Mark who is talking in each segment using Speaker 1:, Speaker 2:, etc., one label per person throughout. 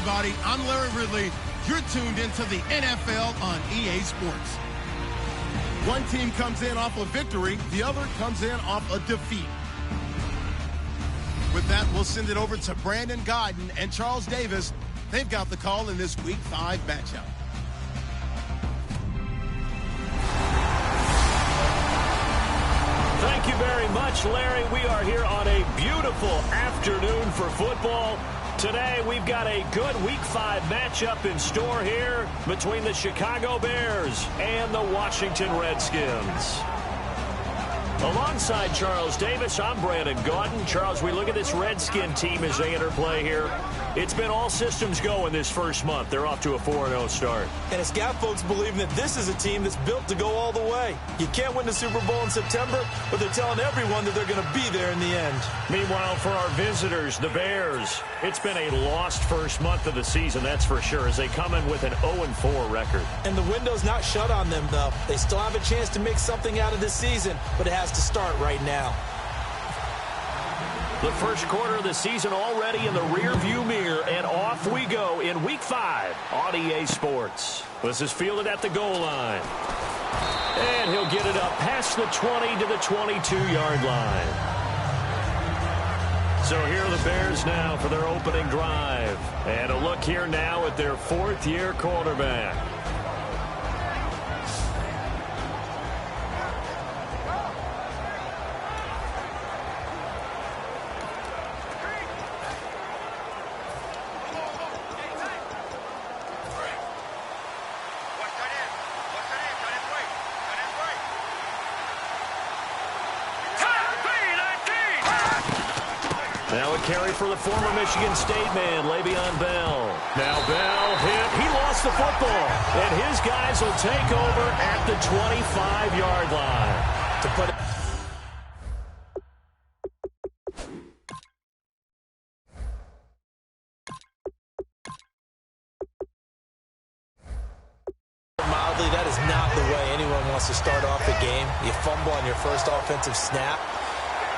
Speaker 1: everybody. I'm Larry Ridley. You're tuned into the NFL on EA Sports. One team comes in off a victory. The other comes in off a defeat. With that, we'll send it over to Brandon Godden and Charles Davis. They've got the call in this Week 5 matchup.
Speaker 2: Thank you very much, Larry. We are here on a beautiful afternoon for football. Today, we've got a good Week 5 matchup in store here between the Chicago Bears and the Washington Redskins. Alongside Charles Davis, I'm Brandon Gaudin. Charles, we look at this Redskin team as they enter play here. It's been all systems go in this first month. They're off to a 4-0 start.
Speaker 3: And it's got folks believing that this is a team that's built to go all the way. You can't win the Super Bowl in September, but they're telling everyone that they're going to be there in the end.
Speaker 2: Meanwhile, for our visitors, the Bears, it's been a lost first month of the season, that's for sure, as they come in with an 0-4 record.
Speaker 3: And the window's not shut on them, though. They still have a chance to make something out of this season, but it has to start right now.
Speaker 2: The first quarter of the season already in the rearview mirror, and off we go in Week 5 on EA Sports. This is fielded at the goal line. And he'll get it up past the 20 to the 22-yard line. So here are the Bears now for their opening drive. And a look here now at their fourth-year quarterback. Now a carry for the former Michigan State man, Le'Veon Bell. Now Bell hit. He lost the football. And his guys will take over at the 25-yard line. To put it
Speaker 3: mildly, that is not the way anyone wants to start off the game. You fumble on your first offensive snap.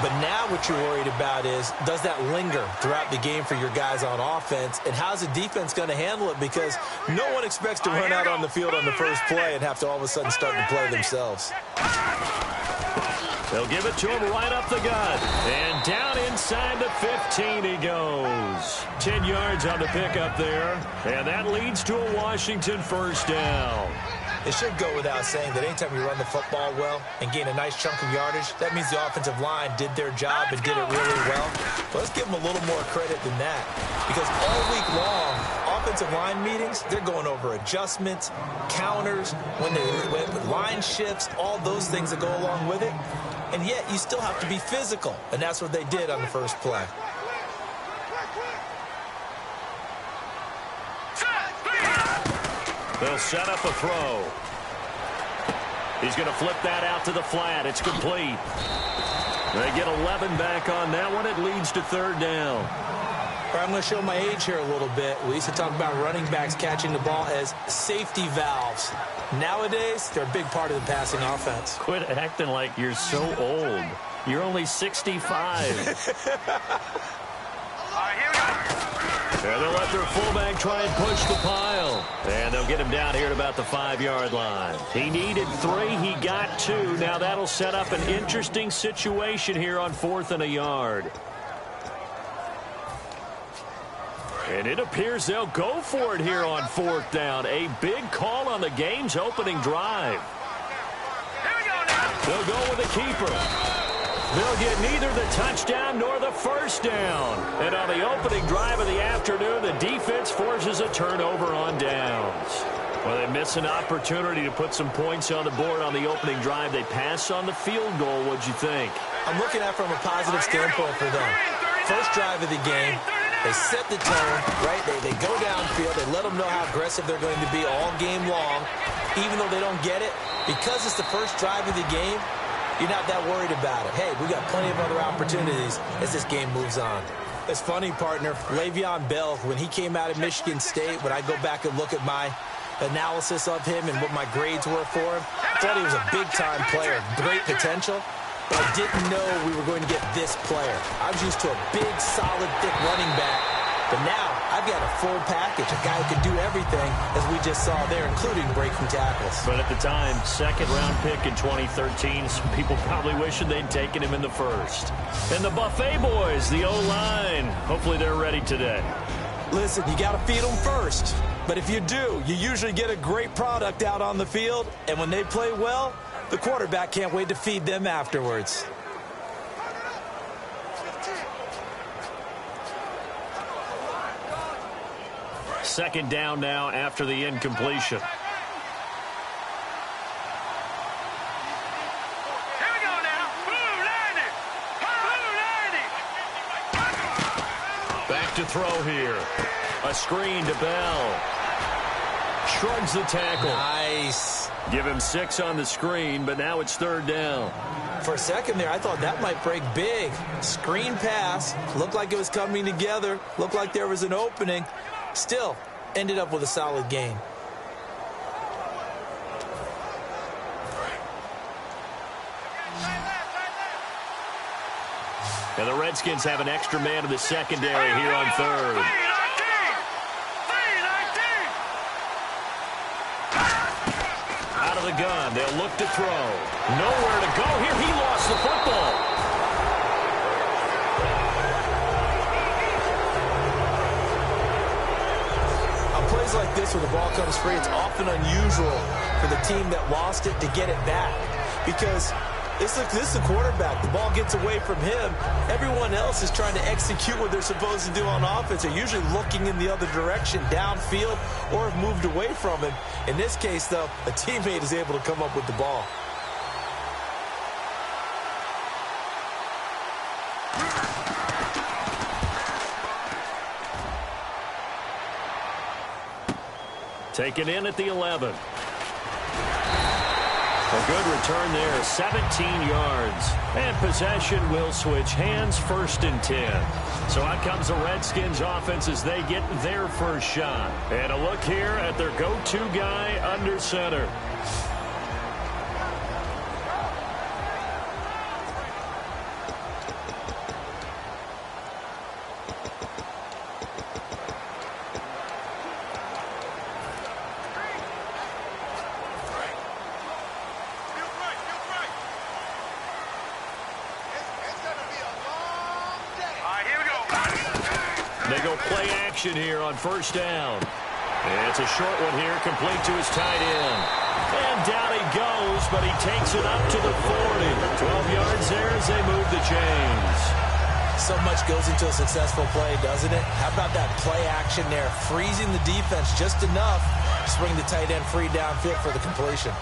Speaker 3: But now what you're worried about is, does that linger throughout the game for your guys on offense? And how's the defense going to handle it? Because no one expects to run out on the field on the first play and have to all of a sudden start to play themselves.
Speaker 2: They'll give it to him right up the gut. And down inside the 15 he goes. 10 yards on the pickup there. And that leads to a Washington first down.
Speaker 3: It should go without saying that anytime you run the football well and gain a nice chunk of yardage, that means the offensive line did their job and did it really well. But let's give them a little more credit than that. Because all week long, offensive line meetings, they're going over adjustments, counters, when line shifts, all those things that go along with it. And yet you still have to be physical. And that's what they did on the first play.
Speaker 2: They'll set up a throw. He's going to flip that out to the flat. It's complete. They get 11 back on that one. It leads to third down.
Speaker 3: I'm going to show my age here a little bit. We used to talk about running backs catching the ball as safety valves. Nowadays, they're a big part of the passing offense.
Speaker 2: Quit acting like you're so old. You're only 65. And they'll let their fullback try and push the pile. And they'll get him down here at about the 5-yard line. He needed 3. He got 2. Now that'll set up an interesting situation here on 4th and a yard. And it appears they'll go for it here on 4th down. A big call on the game's opening drive. They'll go with a keeper. They'll get neither the touchdown nor the first down. And on the opening drive of the afternoon, the defense forces a turnover on downs. Well, they miss an opportunity to put some points on the board on the opening drive. They pass on the field goal. What'd you think?
Speaker 3: I'm looking at it from a positive standpoint for them. First drive of the game, they set the tone, right? They go downfield. They let them know how aggressive they're going to be all game long. Even though they don't get it, because it's the first drive of the game, you're not that worried about it. Hey, we got plenty of other opportunities as this game moves on. It's funny, partner. Le'Veon Bell, when he came out of Michigan State, when I go back and look at my analysis of him and what my grades were for him, I thought he was a big-time player, great potential, but I didn't know we were going to get this player. I was used to a big, solid, thick running back, but now I've got a full package, a guy who can do everything, as we just saw there, including breaking tackles.
Speaker 2: But at the time, second-round pick in 2013, some people probably wishing they'd taken him in the first. And the Buffet boys, the O-line, hopefully they're ready today.
Speaker 3: Listen, you got to feed them first. But if you do, you usually get a great product out on the field. And when they play well, the quarterback can't wait to feed them afterwards.
Speaker 2: Second down now after the incompletion.
Speaker 4: Here we go now. Blue 90. Blue 90.
Speaker 2: Back to throw here. A screen to Bell. Shrugs the tackle.
Speaker 3: Nice.
Speaker 2: Give him 6 on the screen, but now it's third down.
Speaker 3: For a second there, I thought that might break big. Screen pass. Looked like it was coming together. Looked like there was an opening. Still, ended up with a solid gain.
Speaker 2: And the Redskins have an extra man in the secondary here on third. Out of the gun, they'll look to throw. Nowhere to go here. He lost the football.
Speaker 3: Plays like this where the ball comes free, it's often unusual for the team that lost it to get it back, because this is the quarterback. The ball gets away from him. Everyone else is trying to execute what they're supposed to do on offense. They're usually looking in the other direction, downfield, or have moved away from him. In this case, though, a teammate is able to come up with the ball.
Speaker 2: Taken in at the 11. A good return there, 17 yards. And possession will switch hands, 1st and 10. So out comes the Redskins offense as they get their first shot. And a look here at their go-to guy under center. They go play action here on 1st down. And it's a short one here, complete to his tight end. And down he goes, but he takes it up to the 40. 12 yards there as they move the chains.
Speaker 3: So much goes into a successful play, doesn't it? How about that play action there, freezing the defense just enough to bring the tight end free downfield for the completion.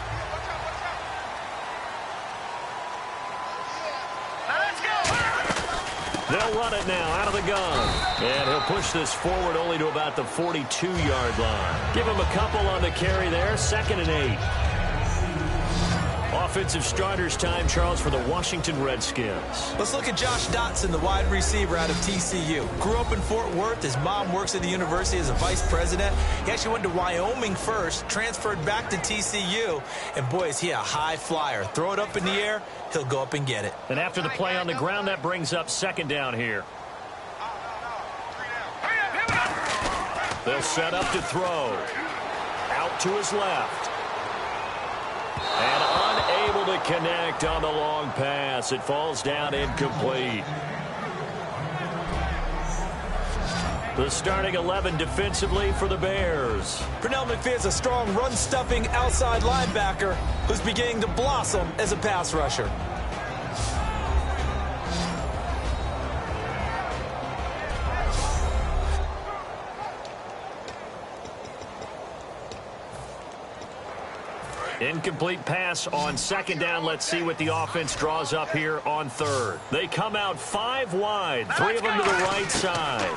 Speaker 2: They'll run it now out of the gun. And he'll push this forward only to about the 42-yard line. Give him a couple on the carry there. 2nd and 8. Offensive starters time, Charles, for the Washington Redskins.
Speaker 3: Let's look at Josh Dotson, the wide receiver out of TCU. Grew up in Fort Worth. His mom works at the university as a vice president. He actually went to Wyoming first, transferred back to TCU. And, boy, is he a high flyer. Throw it up in the air, he'll go up and get it.
Speaker 2: And after the play on the ground, that brings up 2nd down here. They'll set up to throw. Out to his left. And unable to connect on the long pass. It falls down incomplete. The starting 11 defensively for the Bears.
Speaker 3: Pernell McPhee's a strong run-stuffing outside linebacker who's beginning to blossom as a pass rusher.
Speaker 2: Incomplete pass on 2nd down. Let's see what the offense draws up here on 3rd. They come out 5 wide, 3 of them to the right side.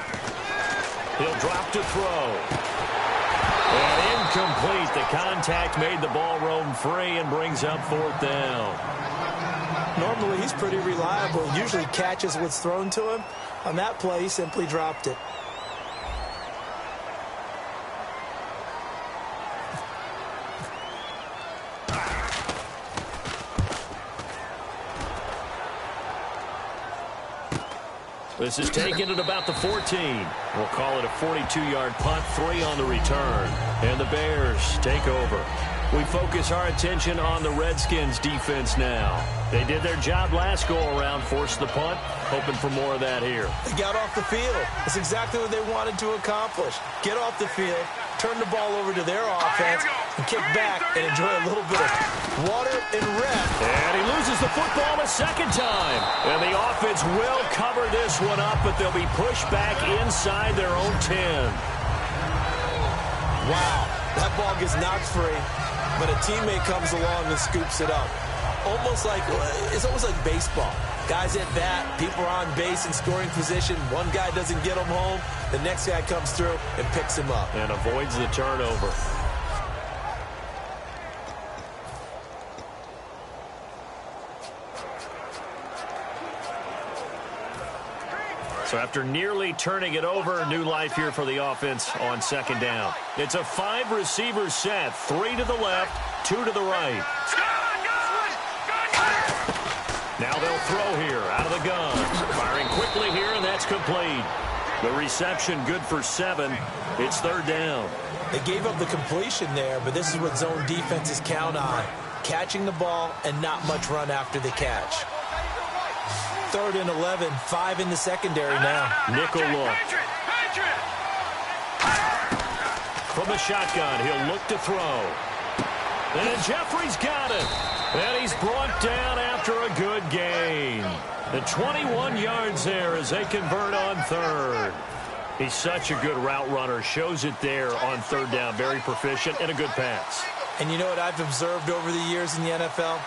Speaker 2: He'll drop to throw. And incomplete. The contact made the ball roam free and brings up 4th down.
Speaker 3: Normally, he's pretty reliable. Usually catches what's thrown to him. On that play, he simply dropped it.
Speaker 2: This is taken at about the 14. We'll call it a 42-yard punt, 3 on the return. And the Bears take over. We focus our attention on the Redskins defense now. They did their job last go-around, forced the punt, hoping for more of that here.
Speaker 3: They got off the field. That's exactly what they wanted to accomplish. Get off the field, turn the ball over to their offense, and kick back and enjoy a little bit of water and rest.
Speaker 2: And he loses the football a second time. And the offense will cover this one up, but they'll be pushed back inside their own 10.
Speaker 3: Wow, that ball gets knocked free, but a teammate comes along and scoops it up. It's almost like baseball. Guys at bat, people are on base in scoring position. One guy doesn't get him home. The next guy comes through and picks him up.
Speaker 2: And avoids the turnover. So after nearly turning it over, new life here for the offense on second down. It's a 5-receiver set, 3 to the left, 2 to the right. Now they'll throw here out of the gun. Firing quickly here, and that's complete. The reception good for 7. It's third down.
Speaker 3: They gave up the completion there, but this is what zone defenses count on. Catching the ball and not much run after the catch. 3rd and 11, 5 in the secondary now.
Speaker 2: Nickel look. From the shotgun, he'll look to throw. And Jeffrey's got it. And he's brought down after a good gain. The 21 yards there as they convert on 3rd. He's such a good route runner. Shows it there on 3rd down. Very proficient and a good pass.
Speaker 3: And you know what I've observed over the years in the NFL?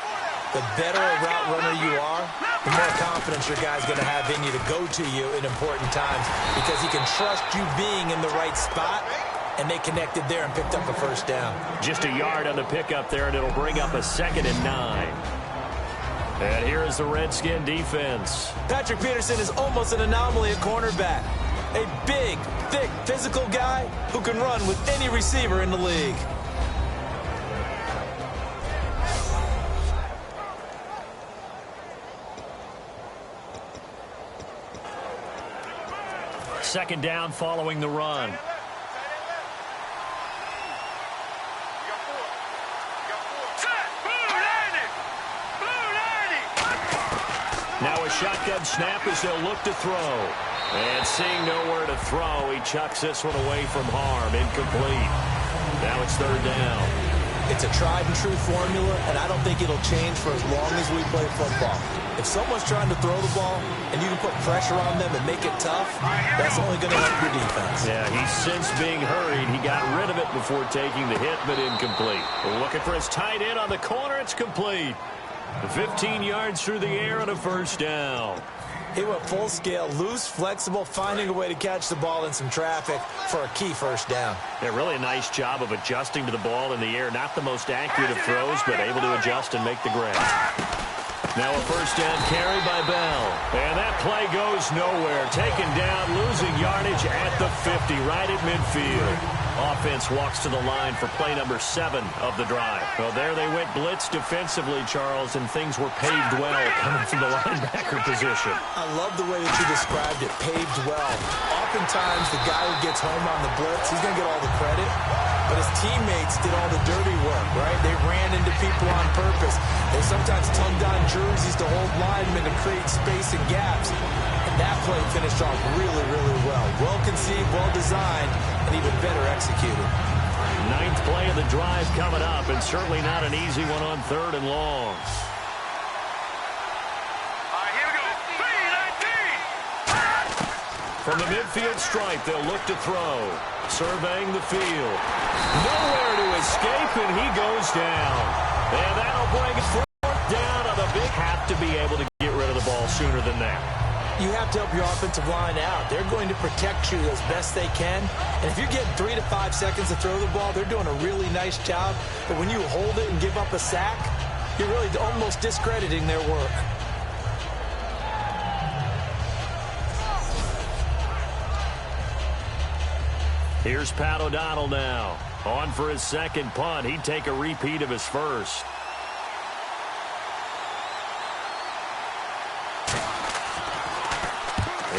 Speaker 3: The better a route runner you are, the more confidence your guy's going to have in you to go to you in important times because he can trust you being in the right spot. And they connected there and picked up a first down.
Speaker 2: Just a yard on the pickup there, and it'll bring up a 2nd and 9. And here is the Redskin defense.
Speaker 3: Patrick Peterson is almost an anomaly at cornerback. A big, thick, physical guy who can run with any receiver in the league.
Speaker 2: Second down following the run. Now a shotgun snap as they'll look to throw. And seeing nowhere to throw, he chucks this one away from harm. Incomplete. Now it's 3rd down.
Speaker 3: It's a tried-and-true formula, and I don't think it'll change for as long as we play football. If someone's trying to throw the ball and you can put pressure on them and make it tough, that's only going to help your defense.
Speaker 2: Yeah, he's since being hurried. He got rid of it before taking the hit, but incomplete. We're looking for his tight end on the corner. It's complete. 15 yards through the air and a first down.
Speaker 3: He went full scale, loose, flexible, finding a way to catch the ball in some traffic for a key first down.
Speaker 2: Yeah, really a nice job of adjusting to the ball in the air. Not the most accurate of throws, but able to adjust and make the grab. Now a first down carry by Bell. And that play goes nowhere. Taken down, losing yardage at the 50, right at midfield. Offense walks to the line for play number 7 of the drive. Well, there they went blitz defensively, Charles, and things were paved well coming from the linebacker position.
Speaker 3: I love the way that you described it, paved well. Oftentimes, the guy who gets home on the blitz, he's going to get all the credit. But his teammates did all the dirty work, right? They ran into people on purpose. They sometimes tugged on jerseys to hold linemen to create space and gaps. And that play finished off really, really well. Well conceived, well designed, and even better executed.
Speaker 2: 9th play of the drive coming up, and certainly not an easy one on 3rd and long.
Speaker 4: Here we go. 3-19.
Speaker 2: From the midfield stripe, they'll look to throw. Surveying the field. Nowhere to escape, and he goes down. And that'll bring it 4th down on the big. Have to be able to get rid of the ball sooner than that.
Speaker 3: You have to help your offensive line out. They're going to protect you as best they can. And if you're getting 3 to 5 seconds to throw the ball, they're doing a really nice job. But when you hold it and give up a sack, you're really almost discrediting their work.
Speaker 2: Here's Pat O'Donnell now. On for his 2nd punt. He'd take a repeat of his first.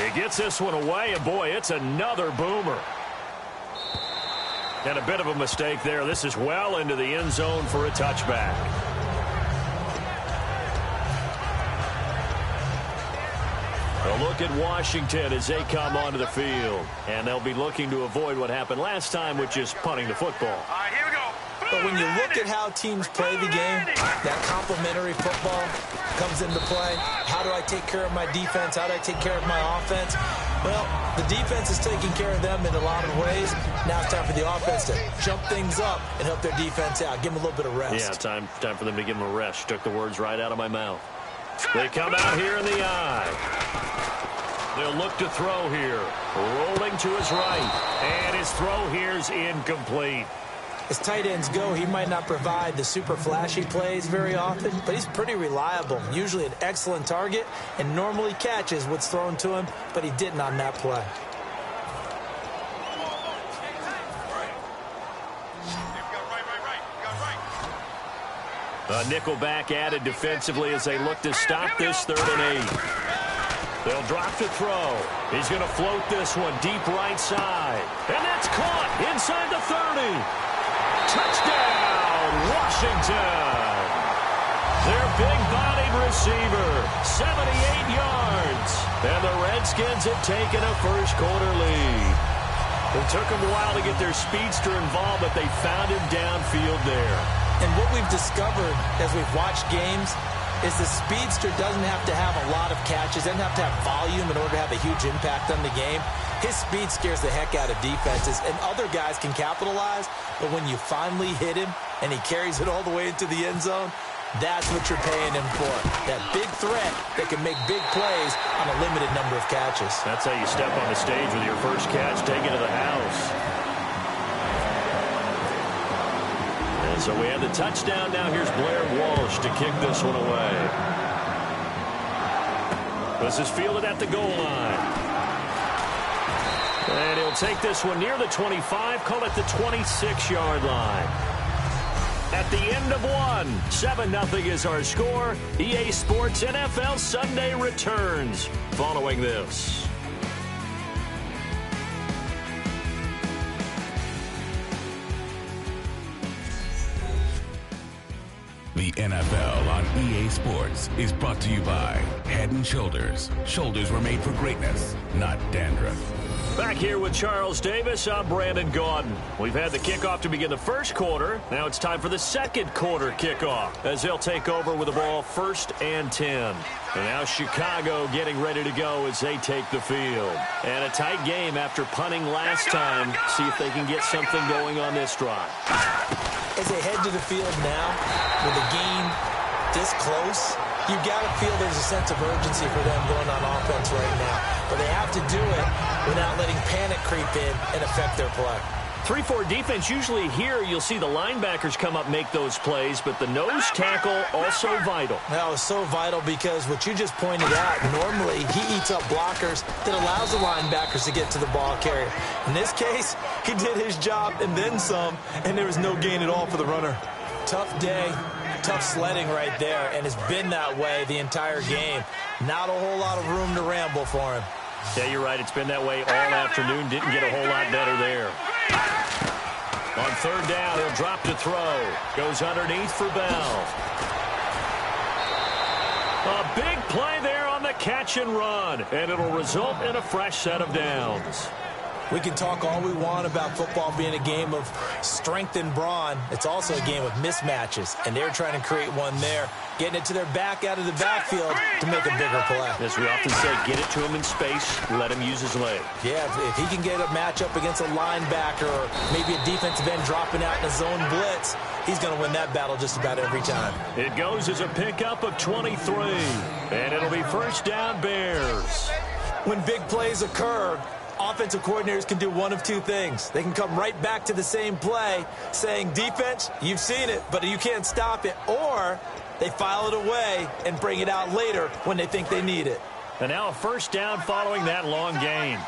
Speaker 2: He gets this one away, and boy, it's another boomer. And a bit of a mistake there. This is well into the end zone for a touchback. A look at Washington as they come onto the field. And they'll be looking to avoid what happened last time, which is punting the football.
Speaker 4: All right, here we go.
Speaker 3: But when you look at how teams play the game, that complementary football comes into play. How do I take care of my defense? How do I take care of my offense? Well, the defense is taking care of them in a lot of ways. Now it's time for the offense to jump things up and help their defense out. Give them a little bit of rest.
Speaker 2: Yeah, time for them to give them a rest. Took the words right out of my mouth. They come out here in the eye. They'll look to throw here. Rolling to his right. And his throw here is incomplete.
Speaker 3: As tight ends go, he might not provide the super flashy plays very often, but he's pretty reliable. Usually an excellent target and normally catches what's thrown to him, but he didn't on that play.
Speaker 2: A nickelback added defensively as they look to stop this 3rd and 8. They'll drop to throw. He's going to float this one deep right side. And that's caught inside the 30. Touchdown, Washington. Their big-bodied receiver, 78 yards. And the Redskins have taken a first-quarter lead. It took them a while to get their speedster involved, but they found him downfield there.
Speaker 3: And what we've discovered as we've watched games is the speedster doesn't have to have a lot of catches, doesn't have to have volume in order to have a huge impact on the game. His speed scares the heck out of defenses, and other guys can capitalize, but when you finally hit him and he carries it all the way into the end zone, that's what you're paying him for. That big threat that can make big plays on a limited number of catches.
Speaker 2: That's how you step on the stage with your first catch, take it to the house. And so we have the touchdown. Now here's Blair Walsh to kick this one away. This is fielded at the goal line. And he'll take this one near the 25, call it the 26-yard line. At the end of one, 7-0 is our score. EA Sports NFL Sunday returns following this.
Speaker 5: The NFL on EA Sports is brought to you by Head & Shoulders. Shoulders were made for greatness, not dandruff.
Speaker 2: Back here with Charles Davis, I'm Brandon Gaudin. We've had the kickoff to begin the first quarter. Now it's time for the second quarter kickoff as they'll take over with the ball 1st and 10. And now Chicago getting ready to go as they take the field. And a tight game after punting last time. See if they can get something going on this drive.
Speaker 3: As they head to the field now, with the game this close, you got to feel there's a sense of urgency for them going on offense right now. But they have to do it without letting panic creep in and affect their play.
Speaker 2: 3-4 defense, usually here you'll see the linebackers come up, make those plays, but the nose tackle also vital.
Speaker 3: That was so vital because what you just pointed out, normally he eats up blockers that allows the linebackers to get to the ball carrier. In this case, he did his job and then some, and there was no gain at all for the runner. Tough day, tough sledding right there, and it's been that way the entire game. Not a whole lot of room to ramble for him.
Speaker 2: Yeah, you're right. It's been that way all afternoon. Didn't get a whole lot better there. On 3rd down, he'll drop to throw. Goes underneath for Bell. A big play there on the catch and run, and it'll result in a fresh set of downs.
Speaker 3: We can talk all we want about football being a game of strength and brawn. It's also a game of mismatches, and they're trying to create one there, getting it to their back out of the backfield to make a bigger play.
Speaker 2: As we often say, get it to him in space, let him use his leg.
Speaker 3: Yeah, if he can get a matchup against a linebacker or maybe a defensive end dropping out in a zone blitz, he's going to win that battle just about every time.
Speaker 2: It goes as a pickup of 23, and it'll be 1st down Bears.
Speaker 3: When big plays occur, offensive coordinators can do one of two things. They can come right back to the same play saying, defense, you've seen it, but you can't stop it. Or they file it away and bring it out later when they think they need it.
Speaker 2: And now a 1st down following that long gain.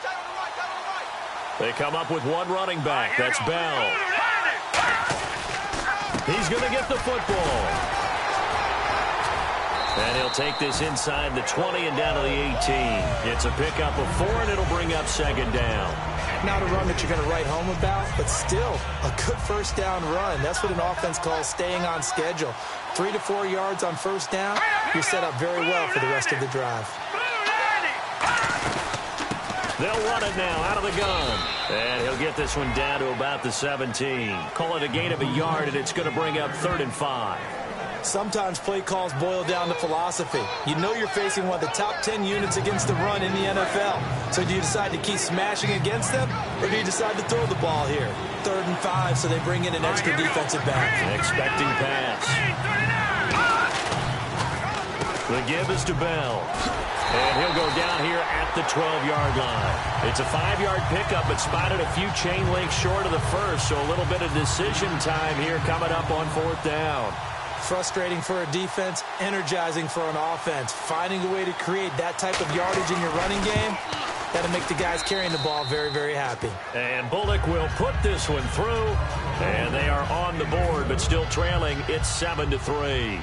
Speaker 2: They come up with one running back. That's Bell. He's going to get the football. And he'll take this inside the 20 and down to the 18. It's a pickup of 4, and it'll bring up second down.
Speaker 3: Not a run that you're going to write home about, but still a good first down run. That's what an offense calls staying on schedule. 3 to 4 yards on first down, you're set up very well for the rest of the drive.
Speaker 2: They'll run it now out of the gun. And he'll get this one down to about the 17. Call it a gain of a yard, and it's going to bring up 3rd and 5.
Speaker 3: Sometimes play calls boil down to philosophy. You know you're facing one of the top 10 units against the run in the NFL. So do you decide to keep smashing against them, or do you decide to throw the ball here? 3rd and 5, so they bring in an extra defensive back.
Speaker 2: Expecting pass. The give is to Bell. And he'll go down here at the 12-yard line. It's a 5-yard pickup, but spotted a few chain links short of the first, so a little bit of decision time here coming up on 4th down.
Speaker 3: Frustrating for a defense, energizing for an offense. Finding a way to create that type of yardage in your running game, that'll make the guys carrying the ball very, very happy.
Speaker 2: And Bullock will put this one through, and they are on the board, but still trailing. It's 7-3.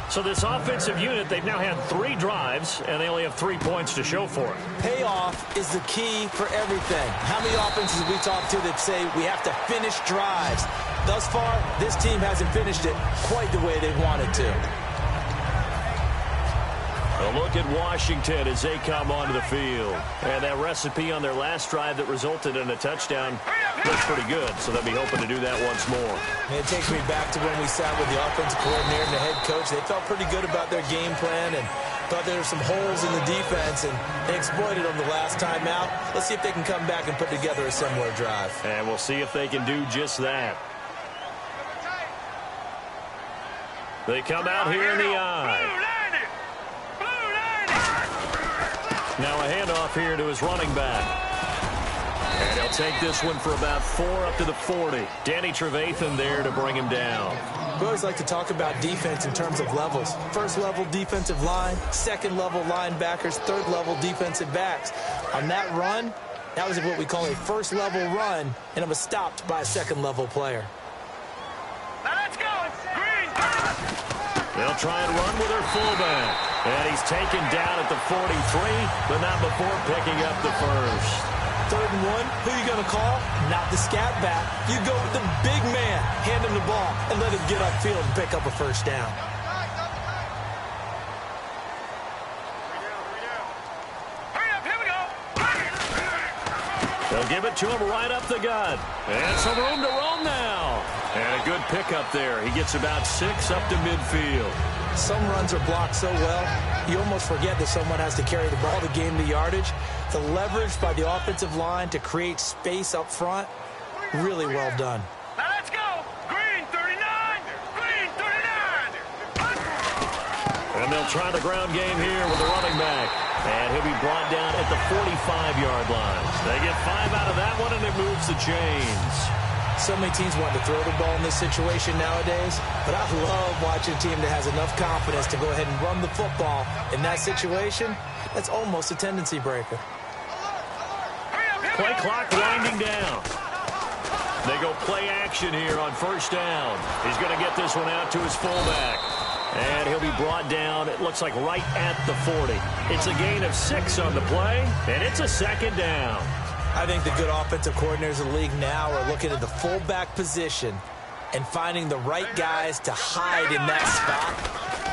Speaker 2: So this offensive unit, they've now had 3 drives, and they only have 3 points to show for it.
Speaker 3: Payoff is the key for everything. How many offenses have we talked to that say we have to finish drives? Thus far, this team hasn't finished it quite the way they wanted to.
Speaker 2: A look at Washington as they come onto the field. And that recipe on their last drive that resulted in a touchdown looks pretty good, so they'll be hoping to do that once more.
Speaker 3: And it takes me back to when we sat with the offensive coordinator and the head coach. They felt pretty good about their game plan and thought there were some holes in the defense, and they exploited them the last time out. Let's see if they can come back and put together a similar drive.
Speaker 2: And we'll see if they can do just that. They come out here in the eye. Now a handoff here to his running back. And he'll take this one for about 4 up to the 40. Danny Trevathan there to bring him down.
Speaker 3: We always like to talk about defense in terms of levels. First level defensive line, second level linebackers, third level defensive backs. On that run, that was what we call a first level run, and it was stopped by a second level player.
Speaker 4: Now let's go. Green.
Speaker 2: They'll try and run with their fullback. And he's taken down at the 43, but not before picking up the first.
Speaker 3: 3rd and 1, who are you going to call? Not the scat back. You go with the big man, hand him the ball, and let him get upfield and pick up a first down.
Speaker 4: Hurry up, here we go.
Speaker 2: They'll give it to him right up the gut. And some room to roam now. And a good pickup there. He gets about 6 up to midfield.
Speaker 3: Some runs are blocked so well, you almost forget that someone has to carry the ball to gain the yardage. The leverage by the offensive line to create space up front, really well done.
Speaker 4: Now let's go. Green 39. Green 39.
Speaker 2: And they'll try the ground game here with the running back. And he'll be brought down at the 45-yard line. They get 5 out of that one, and it moves the chains.
Speaker 3: So many teams want to throw the ball in this situation nowadays, but I love watching a team that has enough confidence to go ahead and run the football. In that situation, that's almost a tendency breaker.
Speaker 2: Play clock winding down. They go play action here on first down. He's going to get this one out to his fullback. And he'll be brought down, it looks like right at the 40. It's a gain of 6 on the play, and it's a second down.
Speaker 3: I think the good offensive coordinators in the league now are looking at the fullback position and finding the right guys to hide in that spot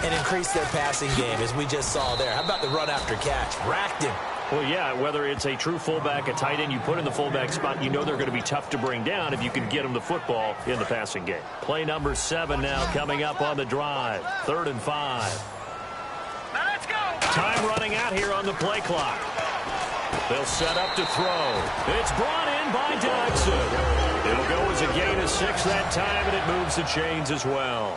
Speaker 3: and increase their passing game, as we just saw there. How about the run after catch? Racked him.
Speaker 2: Well, yeah, whether it's a true fullback, a tight end you put in the fullback spot, you know they're going to be tough to bring down if you can get them the football in the passing game. Play number 7 now coming up on the drive. 3rd and 5.
Speaker 4: Now let's go.
Speaker 2: Time running out here on the play clock. They'll set up to throw. It's brought in by Dodson. It'll go as a gain of 6 that time, and it moves the chains as well.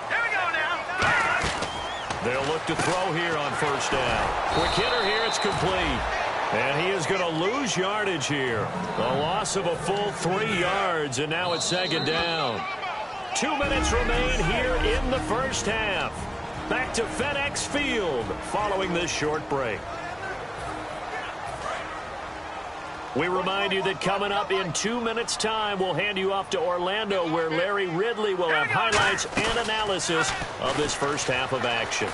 Speaker 4: Here we go now.
Speaker 2: They'll look to throw here on first down. Quick hitter here, it's complete. And he is going to lose yardage here. A loss of a full 3 yards, and now it's second down. 2 minutes remain here in the first half. Back to FedEx Field following this short break. We remind you that coming up in 2 minutes' time, we'll hand you off to Orlando, where Larry Ridley will have highlights and analysis of this first half of action.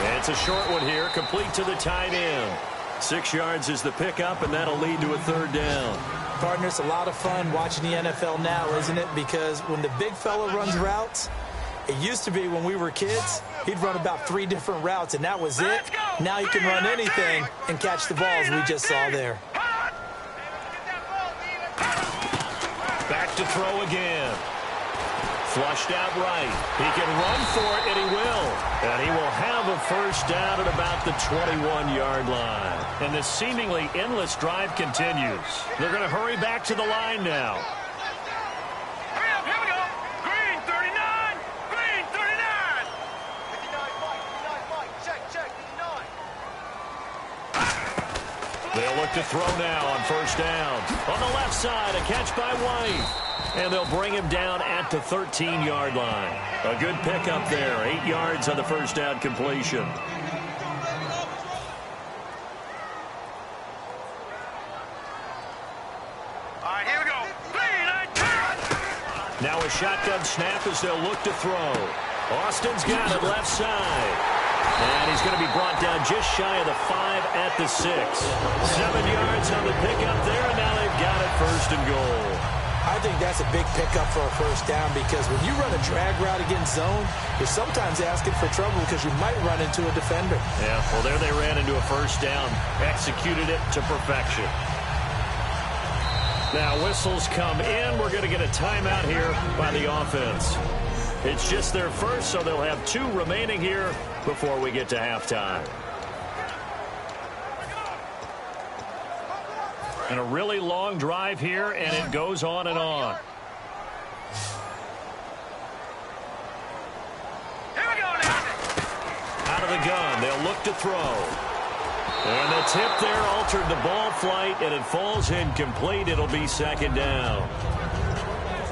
Speaker 2: And it's a short one here, complete to the tight end. 6 yards is the pickup, and that'll lead to a third down.
Speaker 3: Partner, it's a lot of fun watching the NFL now, isn't it? Because when the big fella runs routes, it used to be when we were kids, he'd run about 3 different routes, and that was it. Now he can run anything and catch the balls we just saw there.
Speaker 2: Back to throw again. Flushed out right. He can run for it, and he will. And he will have a first down at about the 21-yard line. And this seemingly endless drive continues. They're going to hurry back to the line now.
Speaker 4: Hurry up, here we go. Green 39. Green 39. 59, Mike. 59, Mike. Check. 59.
Speaker 2: They'll look to throw now on first down. On the left side, a catch by White. And they'll bring him down at the 13-yard line. A good pickup there. 8 yards on the first down completion.
Speaker 4: All right, here we go.
Speaker 2: Now a shotgun snap as they'll look to throw. Austin's got it left side. And he's going to be brought down just shy of the 5 at the 6. 7 yards on the pickup there, and now they've got it first and goal.
Speaker 3: I think that's a big pickup for a first down, because when you run a drag route against zone, you're sometimes asking for trouble because you might run into a defender.
Speaker 2: Yeah, well, there they ran into a first down, executed it to perfection. Now whistles come in. We're going to get a timeout here by the offense. It's just their first, so they'll have 2 remaining here before we get to halftime. And a really long drive here, and it goes on and on.
Speaker 4: Here we go now.
Speaker 2: Out of the gun, they'll look to throw. And the tip there altered the ball flight, and it falls incomplete. It'll be second down.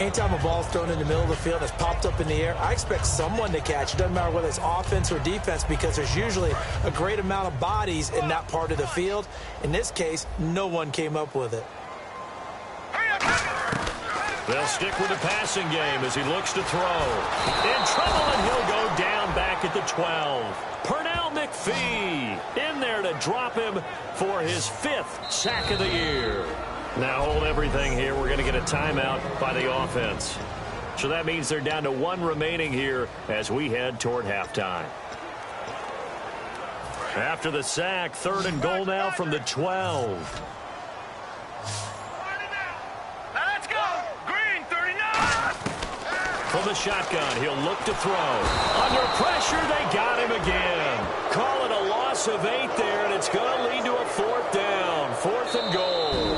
Speaker 3: Anytime a ball's thrown in the middle of the field that's popped up in the air, I expect someone to catch. It doesn't matter whether it's offense or defense, because there's usually a great amount of bodies in that part of the field. In this case, no one came up with it.
Speaker 2: They'll stick with the passing game as he looks to throw. In trouble, and he'll go down back at the 12. Pernell McPhee in there to drop him for his 5th sack of the year. Now hold everything here. We're going to get a timeout by the offense. So that means they're down to 1 remaining here as we head toward halftime. After the sack, 3rd and goal now from the 12.
Speaker 4: Let's go. Green 39.
Speaker 2: From the shotgun, he'll look to throw. Under pressure, they got him again. Call it a loss of 8 there, and it's going to lead to a 4th down. 4th and goal.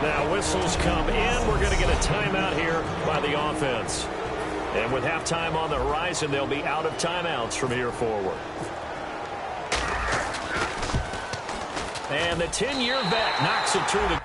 Speaker 2: Now whistles come in. We're going to get a timeout here by the offense. And with halftime on the horizon, they'll be out of timeouts from here forward. And the 10-year vet knocks it through the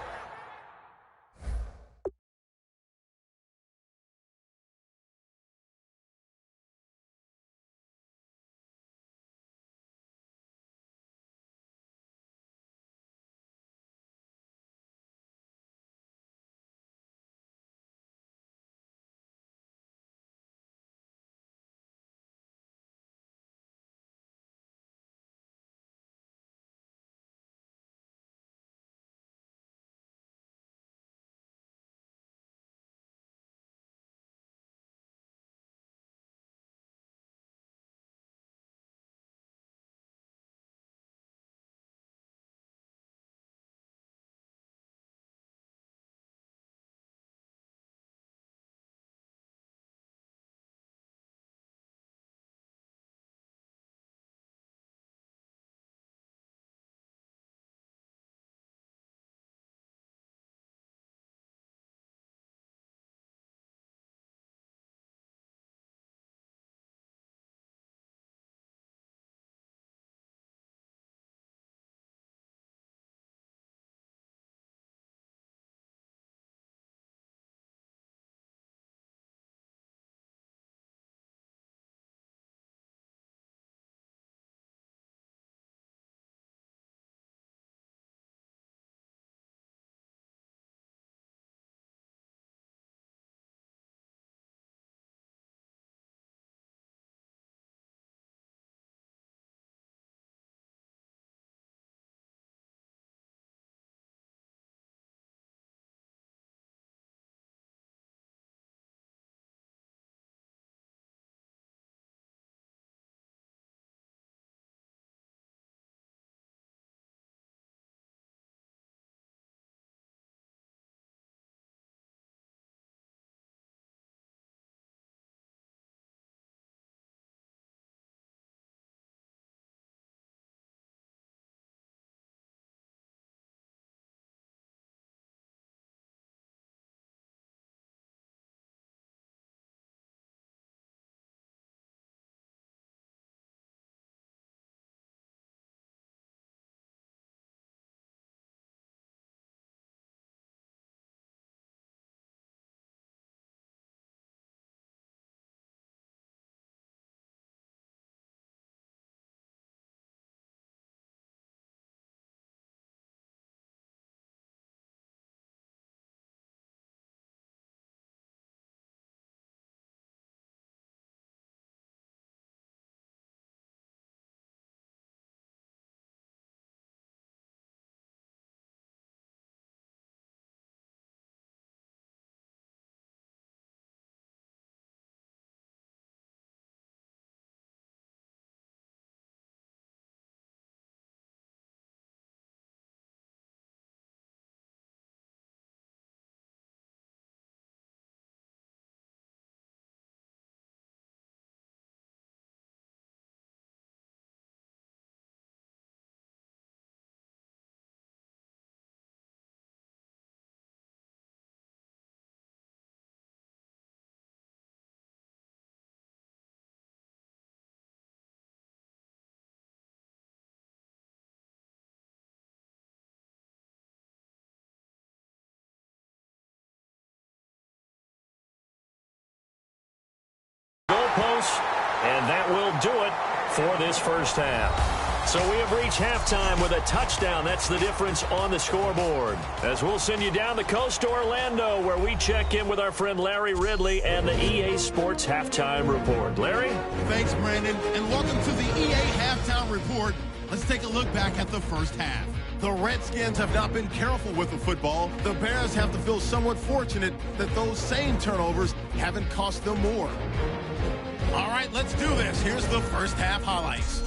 Speaker 2: post, and that will do it for this first half. So we have reached halftime with a touchdown. That's the difference on the scoreboard. As we'll send you down the coast to Orlando, where we check in with our friend Larry Ridley and the EA Sports Halftime Report. Larry?
Speaker 1: Thanks, Brandon, and welcome to the EA Halftime Report. Let's take a look back at the first half. The Redskins have not been careful with the football. The Bears have to feel somewhat fortunate that those same turnovers haven't cost them more. All right, let's do this. Here's the first half highlights.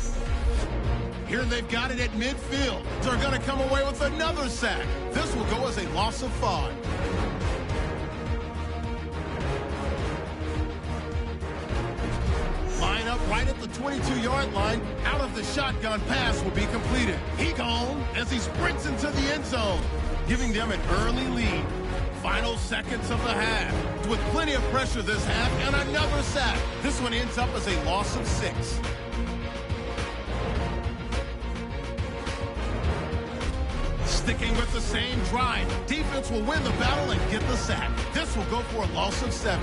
Speaker 1: Here they've got it at midfield. They're going to come away with another sack. This will go as a loss of 5. Line up right at the 22-yard line. Out of the shotgun, pass will be completed. He gone as he sprints into the end zone, giving them an early lead. Final seconds of the half. With plenty of pressure this half and another sack. This one ends up as a loss of 6. Sticking with the same drive, defense will win the battle and get the sack. This will go for a loss of 7.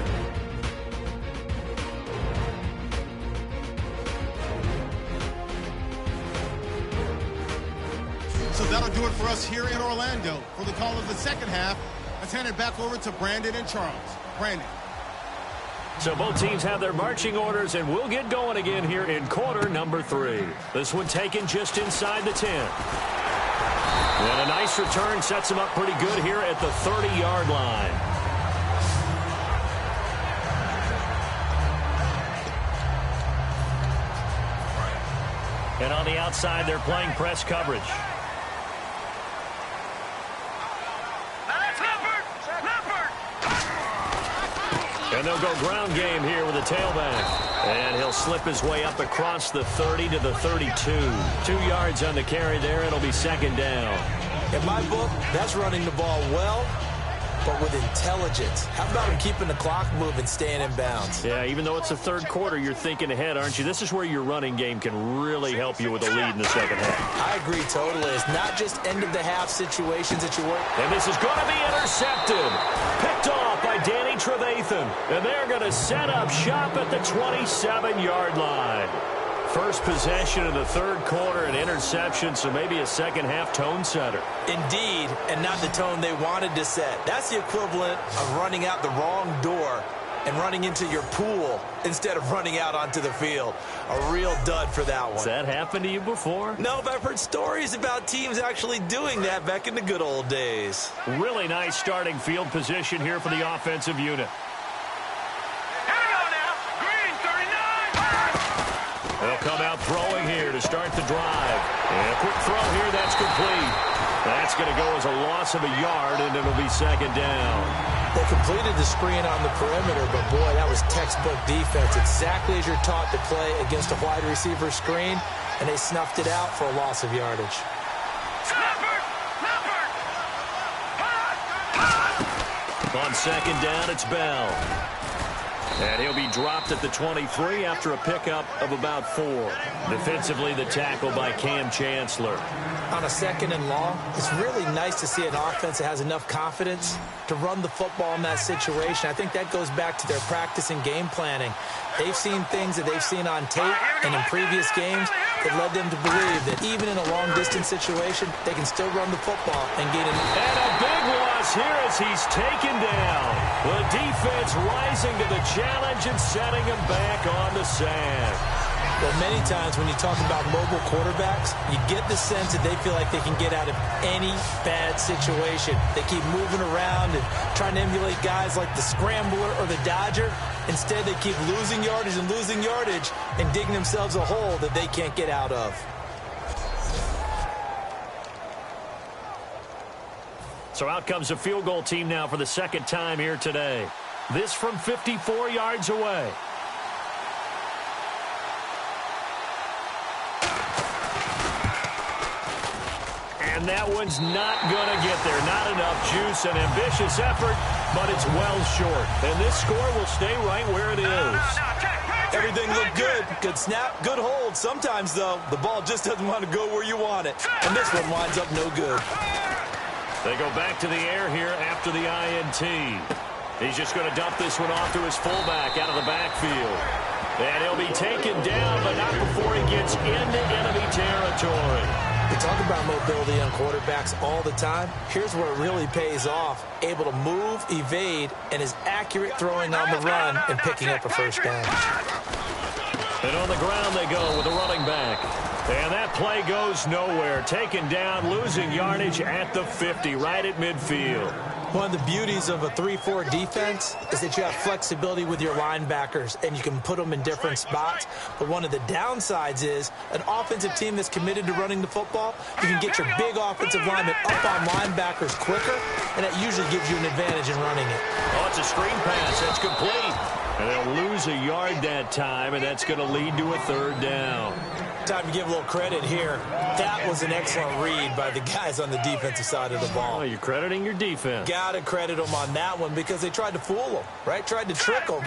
Speaker 1: So that'll do it for us here in Orlando. For the call of the second half, let's hand it back over to Brandon and Charles. Brandon.
Speaker 2: So both teams have their marching orders, and we'll get going again here in quarter number 3. This one taken just inside the 10. And a nice return sets him up pretty good here at the 30-yard line. And on the outside, they're playing press coverage. And they'll go ground game here with a tailback. And he'll slip his way up across the 30 to the 32. 2 yards on the carry there. It'll be second down.
Speaker 3: In my book, that's running the ball well, but with intelligence. How about him keeping the clock moving, staying in bounds?
Speaker 2: Yeah, even though it's the third quarter, you're thinking ahead, aren't you? This is where your running game can really help you with a lead in the second half.
Speaker 3: I agree totally. It's not just end-of-the-half situations that you work.
Speaker 2: And this is going to be intercepted. Picked off by Danny Trevathan. And they're going to set up shop at the 27-yard line. First possession of the third quarter, an interception, so maybe a second-half tone setter.
Speaker 3: Indeed, and not the tone they wanted to set. That's the equivalent of running out the wrong door and running into your pool instead of running out onto the field. A real dud for that one.
Speaker 2: Has that happened to you before?
Speaker 3: No, but I've heard stories about teams actually doing that back in the good old days.
Speaker 2: Really nice starting field position here for the offensive unit. They'll come out throwing here to start the drive. And a quick throw here, that's complete. That's going to go as a loss of a yard, and it'll be second down.
Speaker 3: They completed the screen on the perimeter, but boy, that was textbook defense. Exactly as you're taught to play against a wide receiver screen, and they snuffed it out for a loss of yardage.
Speaker 2: On second down, it's Bell. And he'll be dropped at the 23 after a pickup of about 4. Defensively, the tackle by Cam Chancellor.
Speaker 3: On a second and long, it's really nice to see an offense that has enough confidence to run the football in that situation. I think that goes back to their practice and game planning. They've seen things that they've seen on tape and in previous games that led them to believe that even in a long-distance situation, they can still run the football and get in.
Speaker 2: And a big loss here as he's taken down. The defense rising to the challenge and setting him back on the sand.
Speaker 3: Well, many times when you talk about mobile quarterbacks, you get the sense that they feel like they can get out of any bad situation. They keep moving around and trying to emulate guys like the Scrambler or the Dodger. Instead, they keep losing yardage and digging themselves a hole that they can't get out of.
Speaker 2: So out comes a field goal team now for the second time here today. This from 54 yards away. And that one's not going to get there. Not enough juice, an ambitious effort, but it's well short. And this score will stay right where it is.
Speaker 3: Everything looked good. Good snap, good hold. Sometimes, though, the ball just doesn't want to go where you want it. And this one winds up no good.
Speaker 2: They go back to the air here after the INT. He's just going to dump this one off to his fullback out of the backfield. And he'll be taken down, but not before he gets into enemy territory.
Speaker 3: We talk about mobility on quarterbacks all the time. Here's where it really pays off. Able to move, evade, and is accurate throwing on the run and picking up a first down.
Speaker 2: And on the ground they go with a running back. And that play goes nowhere. Taken down, losing yardage at the 50, right at midfield.
Speaker 3: One of the beauties of a 3-4 defense is that you have flexibility with your linebackers, and you can put them in different spots. But one of the downsides is an offensive team that's committed to running the football, you can get your big offensive linemen up on linebackers quicker, and that usually gives you an advantage in running it.
Speaker 2: Oh, it's a screen pass. That's complete. And they'll lose a yard that time, and that's going to lead to a third down.
Speaker 3: Time to give a little credit here. That was an excellent read by the guys on the defensive side of the ball.
Speaker 2: Oh, you're crediting your defense.
Speaker 3: Got to credit them on that one because they tried to fool them, right? Tried to trick them.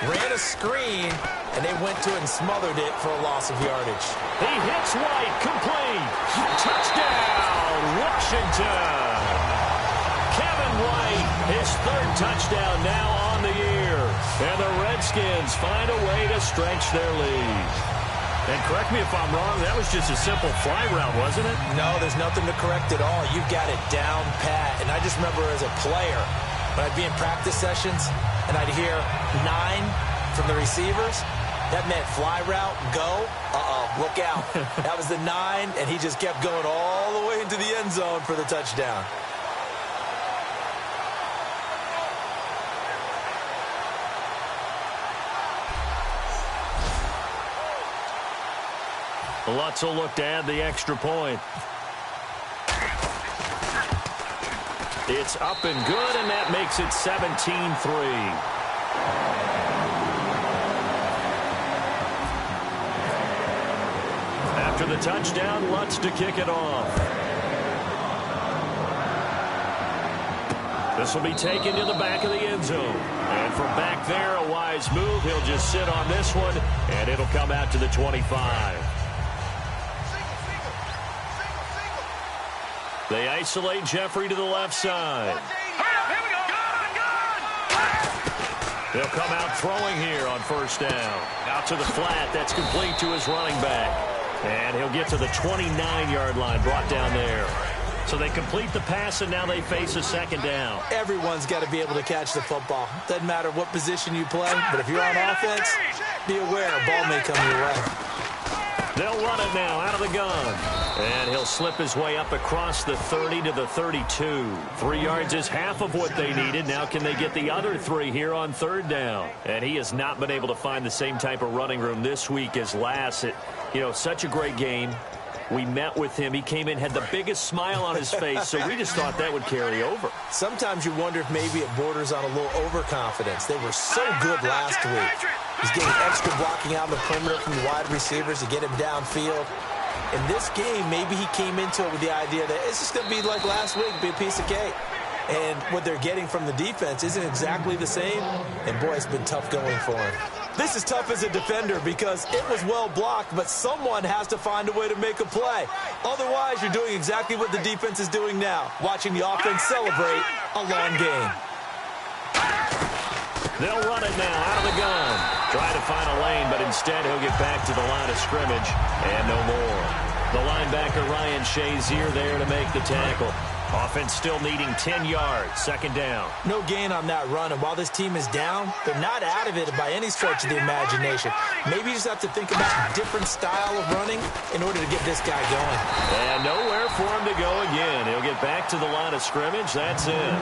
Speaker 3: Ran a screen, and they went to it and smothered it for a loss of yardage.
Speaker 2: He hits White, complete. Touchdown, Washington. Kevin White, his third touchdown now on the year. And the Redskins find a way to stretch their lead. And correct me if I'm wrong, that was just a simple fly route, wasn't it?
Speaker 3: No, there's nothing to correct at all. You've got it down pat. And I just remember as a player, when I'd be in practice sessions and I'd hear 9 from the receivers, that meant fly route, go, look out. That was the 9, and he just kept going all the way into the end zone for the touchdown.
Speaker 2: Lutz will look to add the extra point. It's up and good, and that makes it 17-3. After the touchdown, Lutz to kick it off. This will be taken to the back of the end zone. And from back there, a wise move. He'll just sit on this one, and it'll come out to the 25. They isolate Jeffrey to the left side. They'll come out throwing here on first down. Out to the flat. That's complete to his running back. And he'll get to the 29-yard line, brought down there. So they complete the pass, and now they face a second down.
Speaker 3: Everyone's got to be able to catch the football. Doesn't matter what position you play, but if you're on offense, be aware a ball may come your way.
Speaker 2: They'll run it now out of the gun. And he'll slip his way up across the 30 to the 32. 3 yards is half of what they needed. Now can they get the other 3 here on third down? And he has not been able to find the same type of running room this week as last. Such a great game. We met with him. He came in, had the biggest smile on his face, so we just thought that would carry over.
Speaker 3: Sometimes you wonder if maybe it borders on a little overconfidence. They were so good last week. He's getting extra blocking out on the perimeter from the wide receivers to get him downfield. In this game, maybe he came into it with the idea that it's just going to be like last week, be a piece of cake. And what they're getting from the defense isn't exactly the same. And, boy, it's been tough going for him. This is tough as a defender because it was well blocked, but someone has to find a way to make a play. Otherwise, you're doing exactly what the defense is doing now, watching the offense celebrate a long game.
Speaker 2: They'll run it now out of the gun. Try to find a lane, but instead he'll get back to the line of scrimmage and no more. The linebacker Ryan Shazier there to make the tackle. Offense still needing 10 yards, second down.
Speaker 3: No gain on that run, and while this team is down, they're not out of it by any stretch of the imagination. Maybe you just have to think about a different style of running in order to get this guy going.
Speaker 2: And nowhere for him to go again. He'll get back to the line of scrimmage. That's it.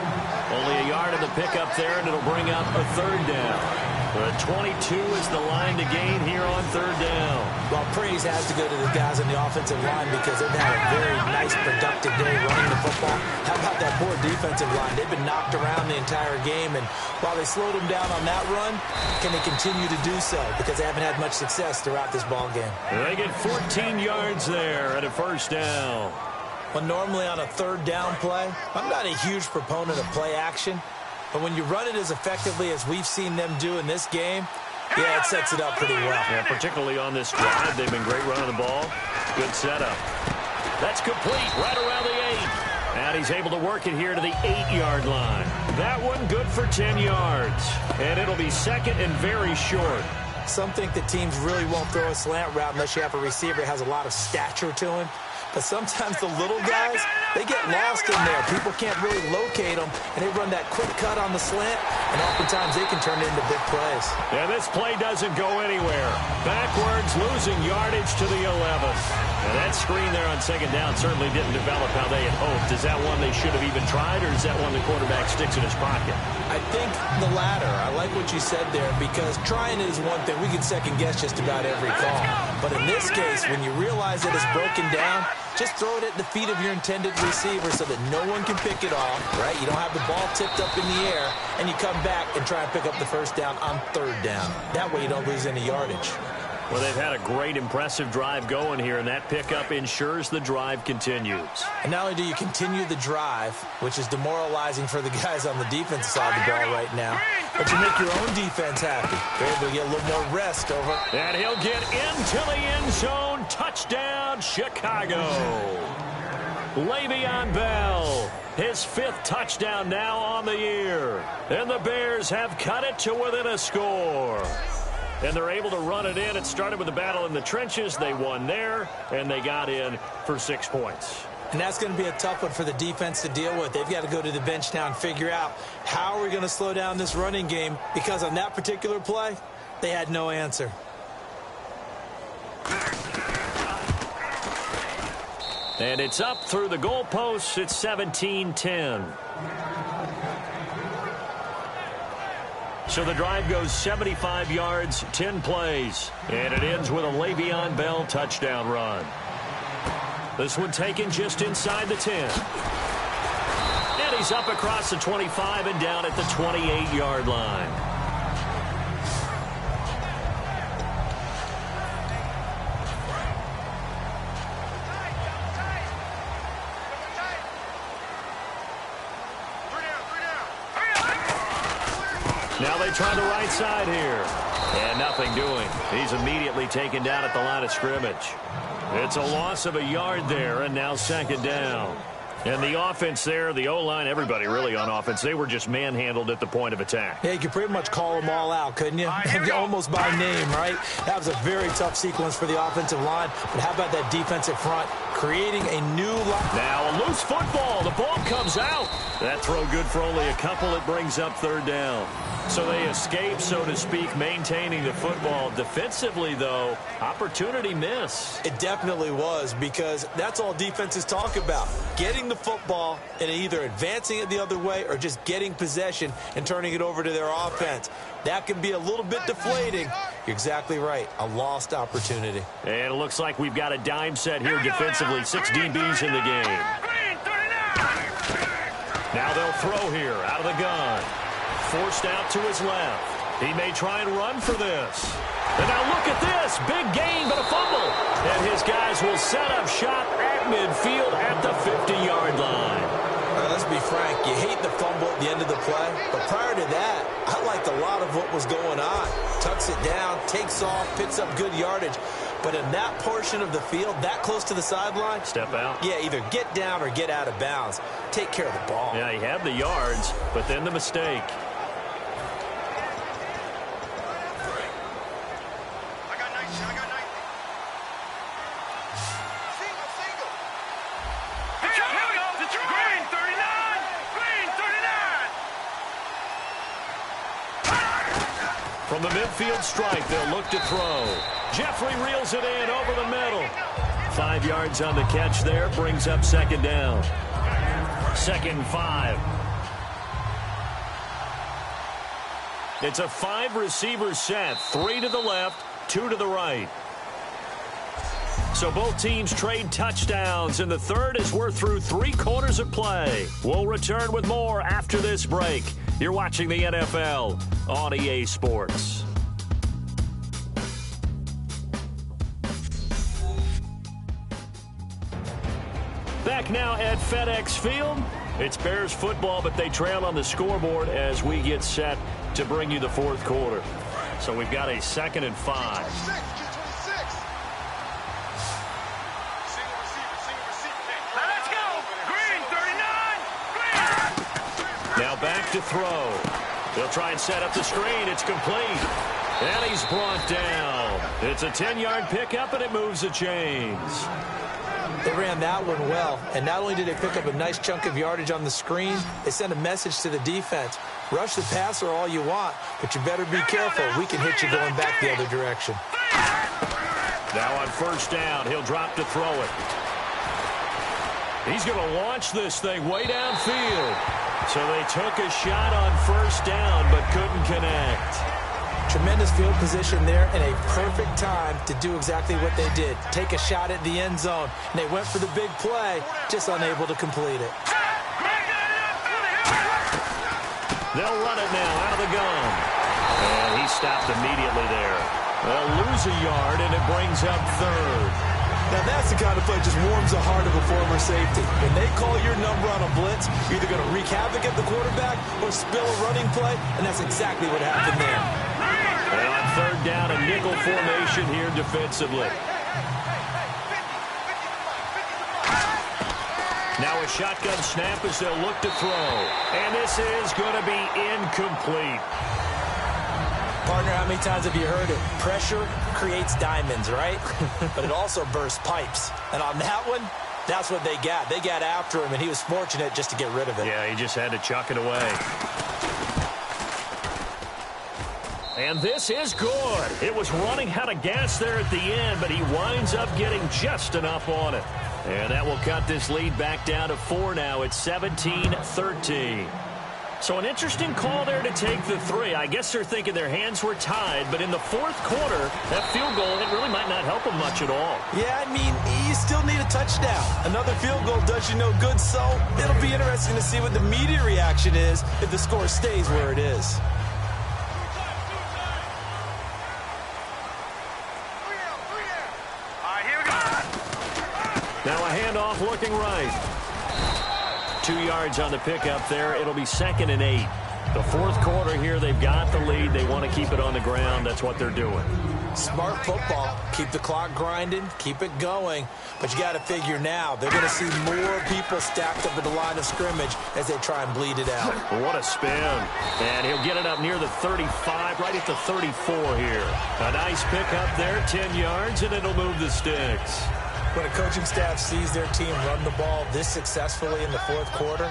Speaker 2: Only a yard of the pickup there, and it'll bring up a third down. The 22 is the line to gain here on third down.
Speaker 3: Well, praise has to go to the guys on the offensive line because they've had a very nice, productive day running the football. How about that poor defensive line? They've been knocked around the entire game, and while they slowed them down on that run, can they continue to do so? Because they haven't had much success throughout this ball game.
Speaker 2: They get 14 yards there at a first down.
Speaker 3: Well, normally on a third down play, I'm not a huge proponent of play action. But when you run it as effectively as we've seen them do in this game, yeah, it sets it up pretty well.
Speaker 2: Yeah, particularly on this drive. They've been great running the ball. Good setup. That's complete right around the 8. And he's able to work it here to the 8-yard line. That one good for 10 yards. And it'll be second and very short.
Speaker 3: Some think that teams really won't throw a slant route unless you have a receiver that has a lot of stature to him. But sometimes the little guys, they get lost in there. People can't really locate them, and they run that quick cut on the slant, and oftentimes they can turn it into big plays.
Speaker 2: And this play doesn't go anywhere. Backwards, losing yardage to the 11. And that screen there on second down certainly didn't develop how they had hoped. Is that one they should have even tried, or is that one the quarterback sticks in his pocket?
Speaker 3: I think the latter. I like what you said there, because trying it is one thing. We can second-guess just about every call. But in this case, when you realize that it's broken down, just throw it at the feet of your intended receiver so that no one can pick it off, right? You don't have the ball tipped up in the air, and you come back and try and pick up the first down on third down. That way you don't lose any yardage.
Speaker 2: Well, they've had a great, impressive drive going here, and that pickup ensures the drive continues.
Speaker 3: And not only do you continue the drive, which is demoralizing for the guys on the defensive side of the ball right now, but you make your own defense happy. They're able to get a little more rest over.
Speaker 2: And he'll get into the end zone. Touchdown, Chicago. Le'Veon Bell, his 5th touchdown now on the year. And the Bears have cut it to within a score. And they're able to run it in. It started with a battle in the trenches. They won there, and they got in for 6 points.
Speaker 3: And that's going to be a tough one for the defense to deal with. They've got to go to the bench now and figure out how are we going to slow down this running game, because on that particular play, they had no answer.
Speaker 2: And it's up through the goalposts. It's 17-10. So the drive goes 75 yards, 10 plays. And it ends with a Le'Veon Bell touchdown run. This one taken just inside the 10. And he's up across the 25 and down at the 28-yard line. Now they try the right side here. And nothing doing. He's immediately taken down at the line of scrimmage. It's a loss of a yard there, and now second down. And the offense there, the O-line, everybody really on offense, they were just manhandled at the point of attack.
Speaker 3: Yeah, you could pretty much call them all out, couldn't you? Almost by name, right? That was a very tough sequence for the offensive line. But how about that defensive front creating a new line?
Speaker 2: Now a loose football. The ball comes out. That throw good for only a couple. It brings up third down. So they escape, so to speak, maintaining the football. Defensively, though, opportunity miss.
Speaker 3: It definitely was, because that's all defenses talk about. Getting the football and either advancing it the other way or just getting possession and turning it over to their offense. That can be a little bit deflating. You're exactly right. A lost opportunity.
Speaker 2: And it looks like we've got a dime set here defensively. 6 DBs in the game. Now they'll throw here out of the gun. Forced out to his left. He may try and run for this. And now look at this. Big gain, but a fumble. And his guys will set up shop at midfield at the 50-yard line.
Speaker 3: Now, let's be frank. You hate the fumble at the end of the play. But prior to that, I liked a lot of what was going on. Tucks it down, takes off, picks up good yardage. But in that portion of the field, that close to the sideline,
Speaker 2: step out.
Speaker 3: Yeah, either get down or get out of bounds. Take care of the ball.
Speaker 2: Yeah, he had the yards, but then the mistake. From the midfield stripe, they'll look to throw. Jeffrey reels it in over the middle. 5 yards on the catch there, brings up second down. 2nd and 5. It's a 5-receiver set. 3 to the left, 2 to the right. So both teams trade touchdowns in the third as we're through 3 quarters of play. We'll return with more after this break. You're watching the NFL on EA Sports. Back now at FedEx Field. It's Bears football, but they trail on the scoreboard as we get set to bring you the 4th quarter. So we've got a 2nd and 5. Now back to throw. They'll try and set up the screen. It's complete. And he's brought down. It's a 10-yard pickup, and it moves the chains.
Speaker 3: They ran that one well, and not only did they pick up a nice chunk of yardage on the screen, they sent a message to the defense. Rush the passer all you want, but you better be careful. We can hit you going back the other direction.
Speaker 2: Now on first down, he'll drop to throw it. He's going to launch this thing way downfield. So they took a shot on first down, but couldn't connect.
Speaker 3: Tremendous field position there and a perfect time to do exactly what they did. Take a shot at the end zone. And they went for the big play, just unable to complete it.
Speaker 2: They'll run it now out of the gun. And he stopped immediately there. They'll lose a yard, and it brings up third.
Speaker 3: Now that's the kind of play that just warms the heart of a former safety. When they call your number on a blitz, you're either going to wreak havoc at the quarterback or spill a running play, and that's exactly what happened there.
Speaker 2: And on third down, a nickel formation here defensively. Now a shotgun snap as they'll look to throw. And this is going to be incomplete.
Speaker 3: Partner, how many times have you heard it? Pressure creates diamonds, right? But it also bursts pipes. And on that one, that's what they got. They got after him, and he was fortunate just to get rid of it.
Speaker 2: Yeah, he just had to chuck it away. And this is good. It was running out of gas there at the end, but he winds up getting just enough on it. And that will cut this lead back down to 4 now. It's 17-13. So an interesting call there to take the 3. I guess they're thinking their hands were tied, but in the fourth quarter, that field goal, it really might not help them much at all.
Speaker 3: Yeah, I mean, you still need a touchdown. Another field goal does you no good, so it'll be interesting to see what the media reaction is if the score stays where it is.
Speaker 2: Now a handoff looking right. 2 yards on the pickup there. It'll be 2nd and 8. The fourth quarter here, they've got the lead. They want to keep it on the ground. That's what they're doing.
Speaker 3: Smart football. Keep the clock grinding. Keep it going. But you got to figure now, they're going to see more people stacked up at the line of scrimmage as they try and bleed it out.
Speaker 2: What a spin. And he'll get it up near the 35, right at the 34 here. A nice pickup there, 10 yards, and it'll move the sticks.
Speaker 3: When a coaching staff sees their team run the ball this successfully in the fourth quarter,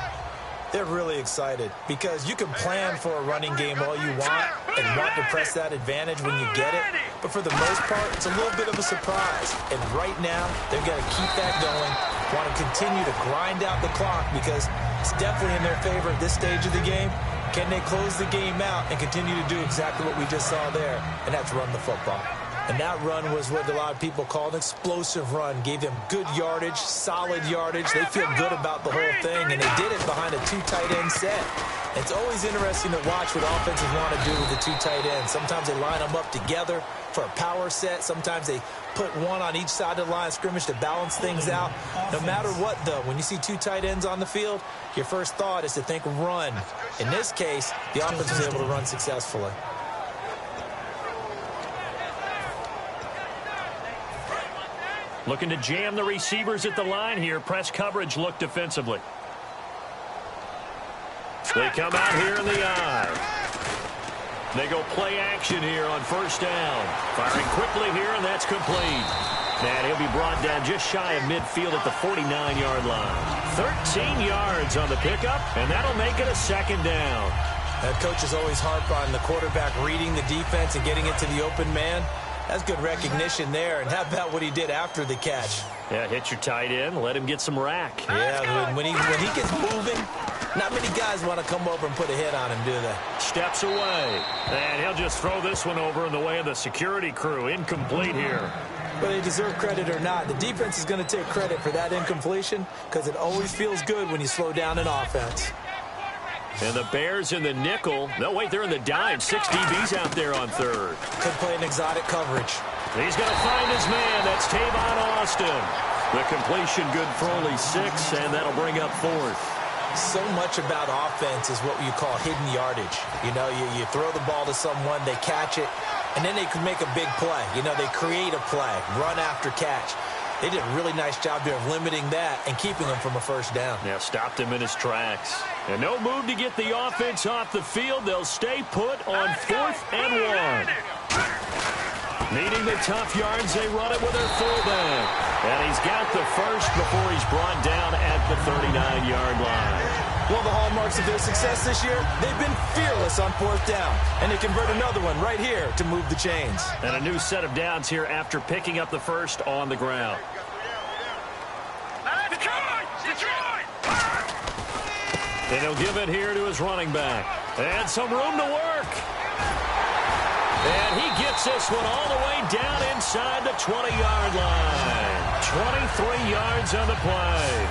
Speaker 3: they're really excited because you can plan for a running game all you want and want to press that advantage when you get it. But for the most part, it's a little bit of a surprise. And right now, they're going to keep that going, want to continue to grind out the clock because it's definitely in their favor at this stage of the game. Can they close the game out and continue to do exactly what we just saw there? And that's run the football. And that run was what a lot of people call an explosive run. Gave them good yardage, solid yardage. They feel good about the whole thing, and they did it behind a 2 tight end set. It's always interesting to watch what offenses want to do with the 2 tight ends. Sometimes they line them up together for a power set. Sometimes they put one on each side of the line of scrimmage to balance things out. No matter what, though, when you see 2 tight ends on the field, your first thought is to think run. In this case, the offense was able to run successfully.
Speaker 2: Looking to jam the receivers at the line here. Press coverage look defensively. They come out here in the eye. They go play action here on first down. Firing quickly here, and that's complete. And he'll be brought down just shy of midfield at the 49-yard line. 13 yards on the pickup, and that'll make it a 2nd down.
Speaker 3: That coach is always harp on the quarterback reading the defense and getting it to the open man. That's good recognition there. And how about what he did after the catch?
Speaker 2: Yeah, hit your tight end, let him get some rack.
Speaker 3: Yeah, when he gets moving, not many guys want to come over and put a hit on him, do they?
Speaker 2: Steps away. And he'll just throw this one over in the way of the security crew. Incomplete here.
Speaker 3: Whether they deserve credit or not, the defense is going to take credit for that incompletion because it always feels good when you slow down an offense.
Speaker 2: And the Bears in the nickel. No, wait, they're in the dime. 6 DBs out there on third.
Speaker 3: Could play an exotic coverage.
Speaker 2: He's going to find his man. That's Tavon Austin. The completion good for only 6, and that'll bring up 4th.
Speaker 3: So much about offense is what you call hidden yardage. You know, you throw the ball to someone, they catch it, and then they can make a big play. You know, they create a play, run after catch. They did a really nice job there of limiting that and keeping him from a first down.
Speaker 2: Yeah, stopped him in his tracks. And no move to get the offense off the field. They'll stay put on 4th and 1. Needing the tough yards, they run it with their fullback. And he's got the first before he's brought down at the 39-yard line.
Speaker 3: One of the hallmarks of their success this year, they've been fearless on 4th down. And they convert another one right here to move the chains.
Speaker 2: And a new set of downs here after picking up the first on the ground. And he'll give it here to his running back. And some room to work. And he gets this one all the way down inside the 20-yard line. 23 yards on the play.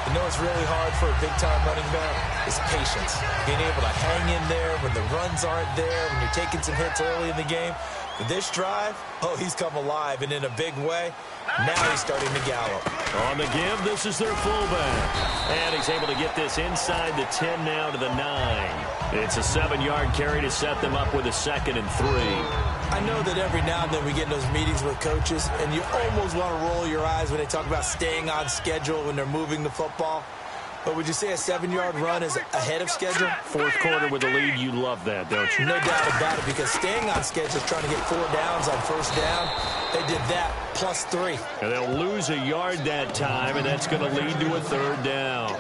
Speaker 3: You know what's really hard for a big-time running back is patience. Being able to hang in there when the runs aren't there, when you're taking some hits early in the game. With this drive, oh, he's come alive and in a big way. Now he's starting to gallop.
Speaker 2: On the give, this is their fullback. And he's able to get this inside the 10 now to the 9. It's a 7-yard carry to set them up with a 2nd and 3.
Speaker 3: I know that every now and then we get in those meetings with coaches, and you almost want to roll your eyes when they talk about staying on schedule when they're moving the football. But would you say a 7-yard run is ahead of schedule?
Speaker 2: 4th quarter with the lead, you love that, don't you?
Speaker 3: No doubt about it, because staying on schedule is trying to get 4 downs on first down. They did that plus 3.
Speaker 2: And they'll lose a yard that time, and that's going to lead to a 3rd down.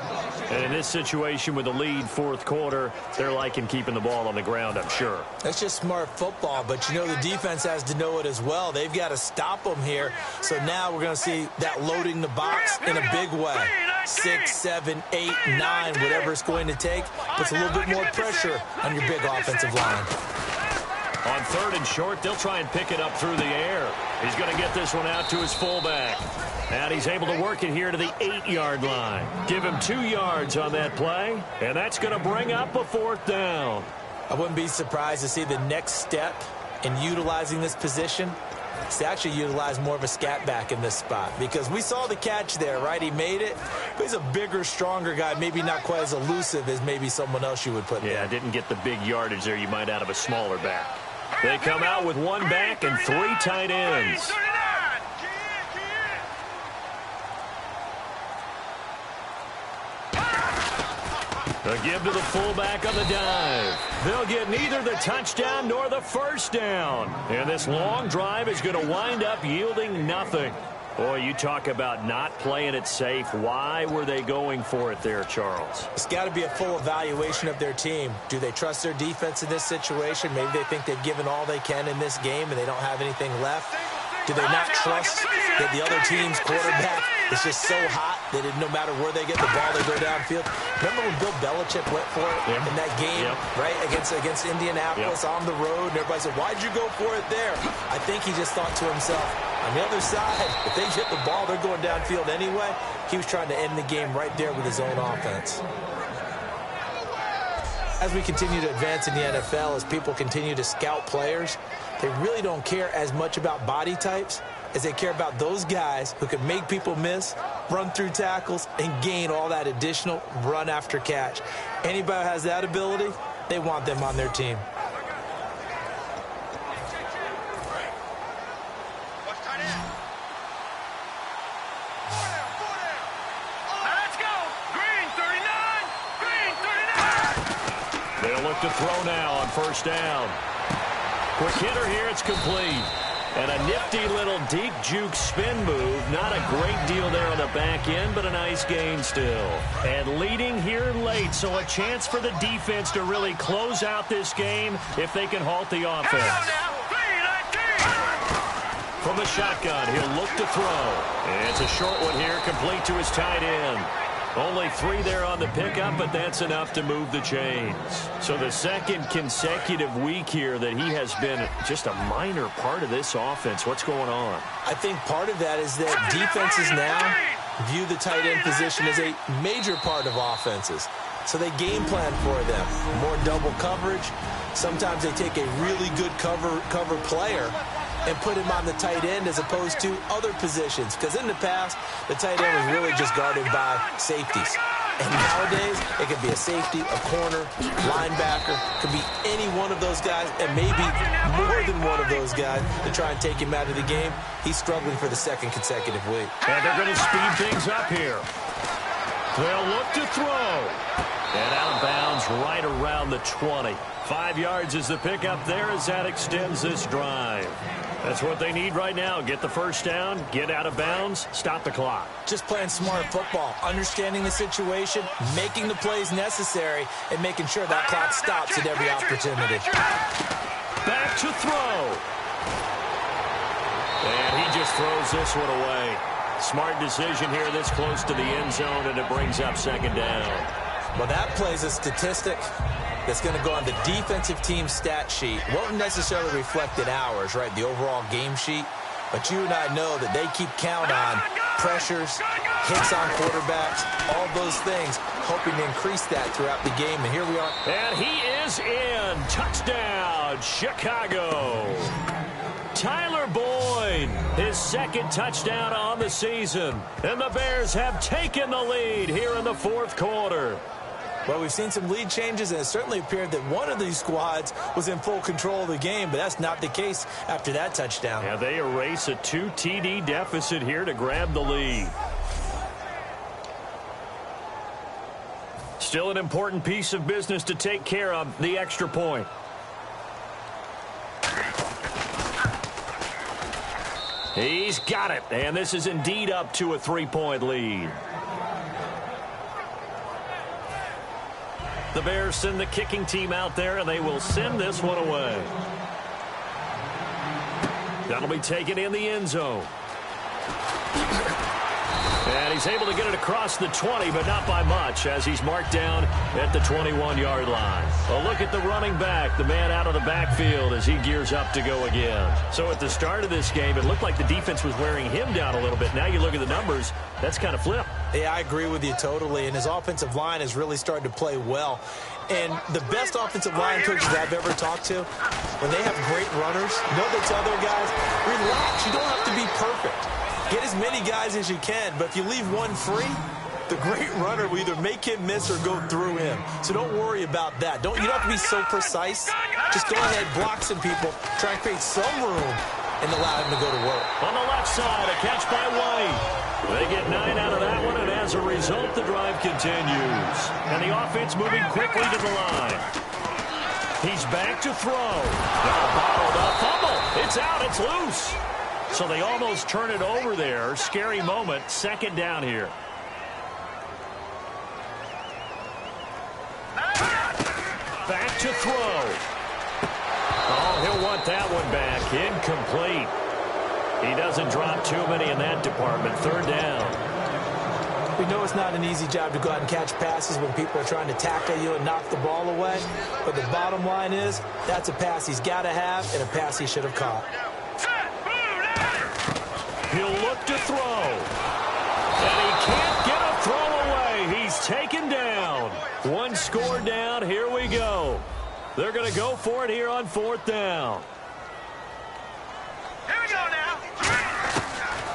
Speaker 2: And in this situation with the lead, 4th quarter, they're liking keeping the ball on the ground, I'm sure.
Speaker 3: That's just smart football, but you know the defense has to know it as well. They've got to stop them here. So now we're going to see that loading the box in a big way. 6, 7, 8, 9, whatever it's going to take, puts a little bit more pressure on your big offensive line.
Speaker 2: On 3rd and short, they'll try and pick it up through the air. He's going to get this one out to his fullback. And he's able to work it here to the 8-yard line. Give him 2 yards on that play, and that's going to bring up a 4th down.
Speaker 3: I wouldn't be surprised to see the next step in utilizing this position is to actually utilize more of a scat back in this spot, because we saw the catch there, right? He made it, but he's a bigger, stronger guy, maybe not quite as elusive as maybe someone else you would put there.
Speaker 2: Yeah, didn't get the big yardage there you might out of a smaller back. They come out with 1 back and 3 tight ends. A give to the fullback on the dive. They'll get neither the touchdown nor the first down. And this long drive is going to wind up yielding nothing. Boy, you talk about not playing it safe. Why were they going for it there, Charles?
Speaker 3: It's got to be a full evaluation of their team. Do they trust their defense in this situation? Maybe they think they've given all they can in this game and they don't have anything left. Do they not trust that the other team's quarterback is just so hot that no matter where they get the ball, they go downfield? Remember when Bill Belichick went for it in that game, right, against Indianapolis on the road, and everybody said, why'd you go for it there? I think he just thought to himself, on the other side, if they get the ball, they're going downfield anyway. He was trying to end the game right there with his own offense. As we continue to advance in the NFL, as people continue to scout players, they really don't care as much about body types as they care about those guys who can make people miss, run through tackles, and gain all that additional run after catch. Anybody who has that ability, they want them on their team.
Speaker 2: They'll look to throw now on first down. Quick hitter here, it's complete. And a nifty little deep juke spin move. Not a great deal there on the back end, but a nice gain still. And leading here late, so a chance for the defense to really close out this game if they can halt the offense. From the shotgun, he'll look to throw. And it's a short one here, complete to his tight end. Only 3 there on the pickup, but that's enough to move the chains. So the second consecutive week here that he has been just a minor part of this offense. What's going on?
Speaker 3: I think part of that is that defenses now view the tight end position as a major part of offenses. So they game plan for them. More double coverage. Sometimes they take a really good cover player and put him on the tight end as opposed to other positions. Because in the past, the tight end was really just guarded by safeties. And nowadays, it could be a safety, a corner, linebacker. Could be any one of those guys, and maybe more picking one of those guys to try and take him out of the game. He's struggling for the second consecutive week.
Speaker 2: And they're going to speed things up here. They'll look to throw. And out of bounds right around the 20. 5 yards is the pickup there as that extends this drive. That's what they need right now. Get the first down, get out of bounds, stop the clock.
Speaker 3: Just playing smart football, understanding the situation, making the plays necessary, and making sure that clock stops at every opportunity.
Speaker 2: Back to throw. And he just throws this one away. Smart decision here this close to the end zone, and it brings up second down.
Speaker 3: Well, that plays a statistic that's going to go on the defensive team stat sheet. Won't necessarily reflect in ours, right, the overall game sheet. But you and I know that they keep count on pressures, hits on quarterbacks, all those things, hoping to increase that throughout the game. And here we are.
Speaker 2: And he is in. Touchdown, Chicago. Tyler Boyd, his second touchdown on the season. And the Bears have taken the lead here in the fourth quarter.
Speaker 3: Well, we've seen some lead changes, and it certainly appeared that one of these squads was in full control of the game, but that's not the case after that touchdown.
Speaker 2: Yeah, they erase a 2 TD deficit here to grab the lead. Still an important piece of business to take care of, the extra point. He's got it, and this is indeed up to a 3-point lead. The Bears send the kicking team out there, and they will send this one away. That'll be taken in the end zone. And he's able to get it across the 20, but not by much, as he's marked down at the 21-yard line. A look at the running back, the man out of the backfield as he gears up to go again. So at the start of this game, it looked like the defense was wearing him down a little bit. Now you look at the numbers, that's kind of flipped.
Speaker 3: Yeah, I agree with you totally, and his offensive line has really started to play well. And the best offensive line coaches I've ever talked to, when they have great runners, you know they tell their guys, relax, you don't have to be perfect. Get as many guys as you can, but if you leave one free, the great runner will either make him miss or go through him. So don't worry about that. You don't have to be so precise. Just go ahead, block some people, try and create some room, and allow him to go to work.
Speaker 2: On the left side, a catch by White. They get 9 out of that one, and as a result, the drive continues. And the offense moving quickly to the line. He's back to throw. Bottled up, fumble. It's out, it's loose. So they almost turn it over there. Scary moment. Second down here. Back to throw. Oh, he'll want that one back. Incomplete. He doesn't drop too many in that department. Third down.
Speaker 3: We know it's not an easy job to go out and catch passes when people are trying to tackle you and knock the ball away. But the bottom line is, that's a pass he's got to have and a pass he should have caught.
Speaker 2: He'll look to throw. And he can't get a throw away. He's taken down. One score down. Here we go. They're going to go for it here on fourth down.
Speaker 4: Here we go now.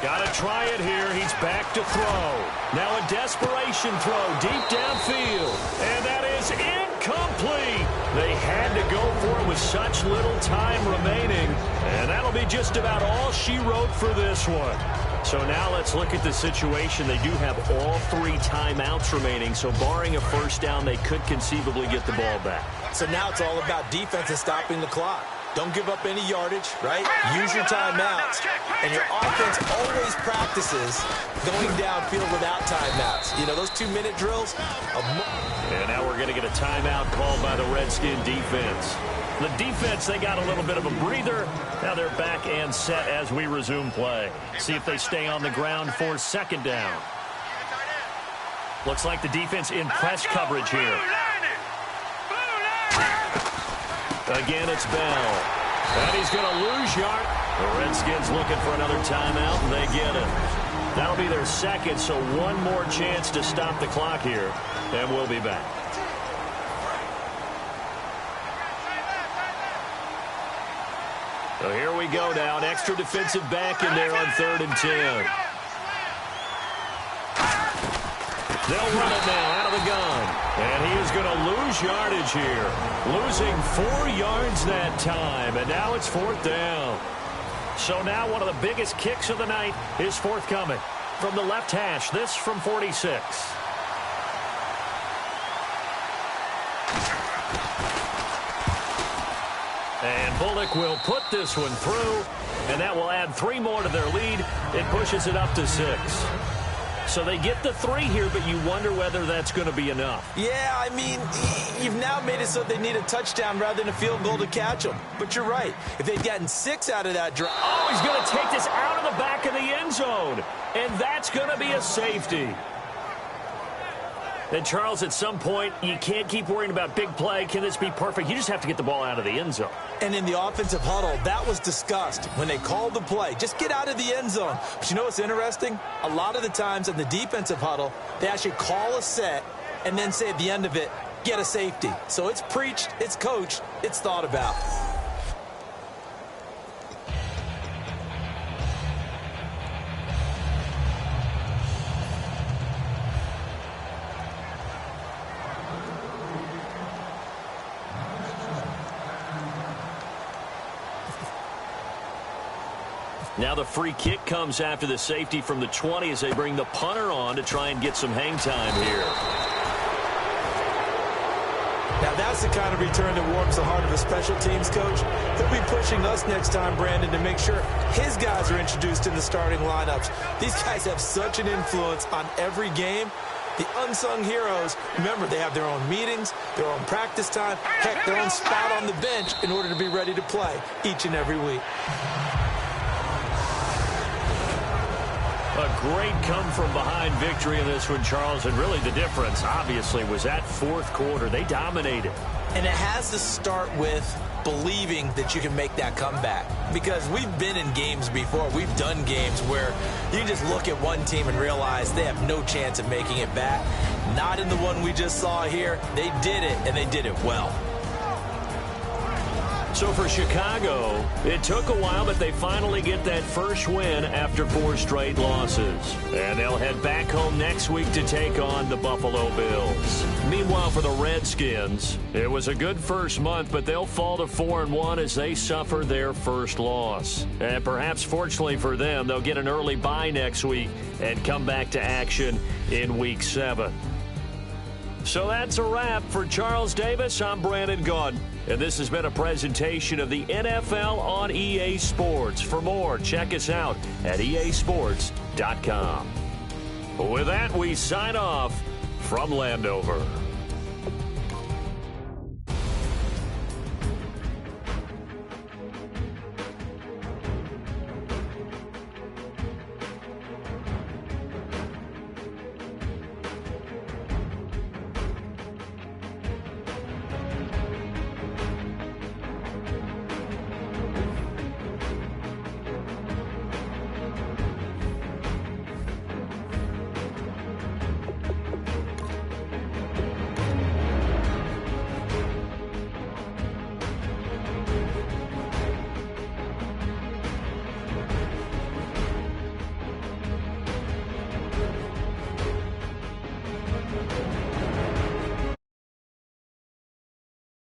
Speaker 2: Got to try it here. He's back to throw. Now a desperation throw deep downfield. And that is incomplete. They had to go for it with such little time remaining. And that'll be just about all she wrote for this one. So now let's look at the situation. They do have all 3 timeouts remaining. So barring a first down, they could conceivably get the ball back.
Speaker 3: So now it's all about defense and stopping the clock. Don't give up any yardage, right? Use your timeouts. And your offense always practices going downfield without timeouts. You know, those 2-minute drills.
Speaker 2: And now we're going to get a timeout called by the Redskin defense. The defense, they got a little bit of a breather. Now they're back and set as we resume play. See if they stay on the ground for second down. Looks like the defense in press coverage here. Again, it's Bell. And he's going to lose yard. The Redskins looking for another timeout, and they get it. That'll be their second, so one more chance to stop the clock here. And we'll be back. So here we go now. An extra defensive back in there on 3rd and 10. They'll run it now out of the gun. And he is going to lose yardage here. Losing 4 yards that time. And now it's 4th down. So now one of the biggest kicks of the night is forthcoming. From the left hash, this from 46. And Bullock will put this one through. And that will add 3 more to their lead. It pushes it up to 6. So they get the 3 here, but you wonder whether that's going to be enough.
Speaker 3: Yeah, I mean, you've now made it so they need a touchdown rather than a field goal to catch them. But you're right. If they'd gotten 6 out of that drive.
Speaker 2: Oh, he's going to take this out of the back of the end zone. And that's going to be a safety. And, Charles, at some point, you can't keep worrying about big play. Can this be perfect? You just have to get the ball out of the end zone.
Speaker 3: And in the offensive huddle, that was discussed when they called the play. Just get out of the end zone. But you know what's interesting? A lot of the times in the defensive huddle, they actually call a set and then say at the end of it, get a safety. So it's preached, it's coached, it's thought about.
Speaker 2: Now the free kick comes after the safety from the 20 as they bring the punter on to try and get some hang time here.
Speaker 3: Now that's the kind of return that warms the heart of a special teams coach. He'll be pushing us next time, Brandon, to make sure his guys are introduced in the starting lineups. These guys have such an influence on every game. The unsung heroes, remember, they have their own meetings, their own practice time, heck, their own spot on the bench in order to be ready to play each and every week.
Speaker 2: A great come-from-behind victory in this one, Charles, and really the difference, obviously, was that 4th quarter. They dominated.
Speaker 3: And it has to start with believing that you can make that comeback. Because we've been in games before. We've done games where you just look at one team and realize they have no chance of making it back. Not in the one we just saw here. They did it, and they did it well.
Speaker 2: So for Chicago, it took a while, but they finally get that first win after 4 straight losses. And they'll head back home next week to take on the Buffalo Bills. Meanwhile, for the Redskins, it was a good first month, but they'll fall to 4-1 as they suffer their first loss. And perhaps fortunately for them, they'll get an early bye next week and come back to action in Week 7. So that's a wrap. For Charles Davis, I'm Brandon Gaudin. And this has been a presentation of the NFL on EA Sports. For more, check us out at easports.com. With that, we sign off from Landover.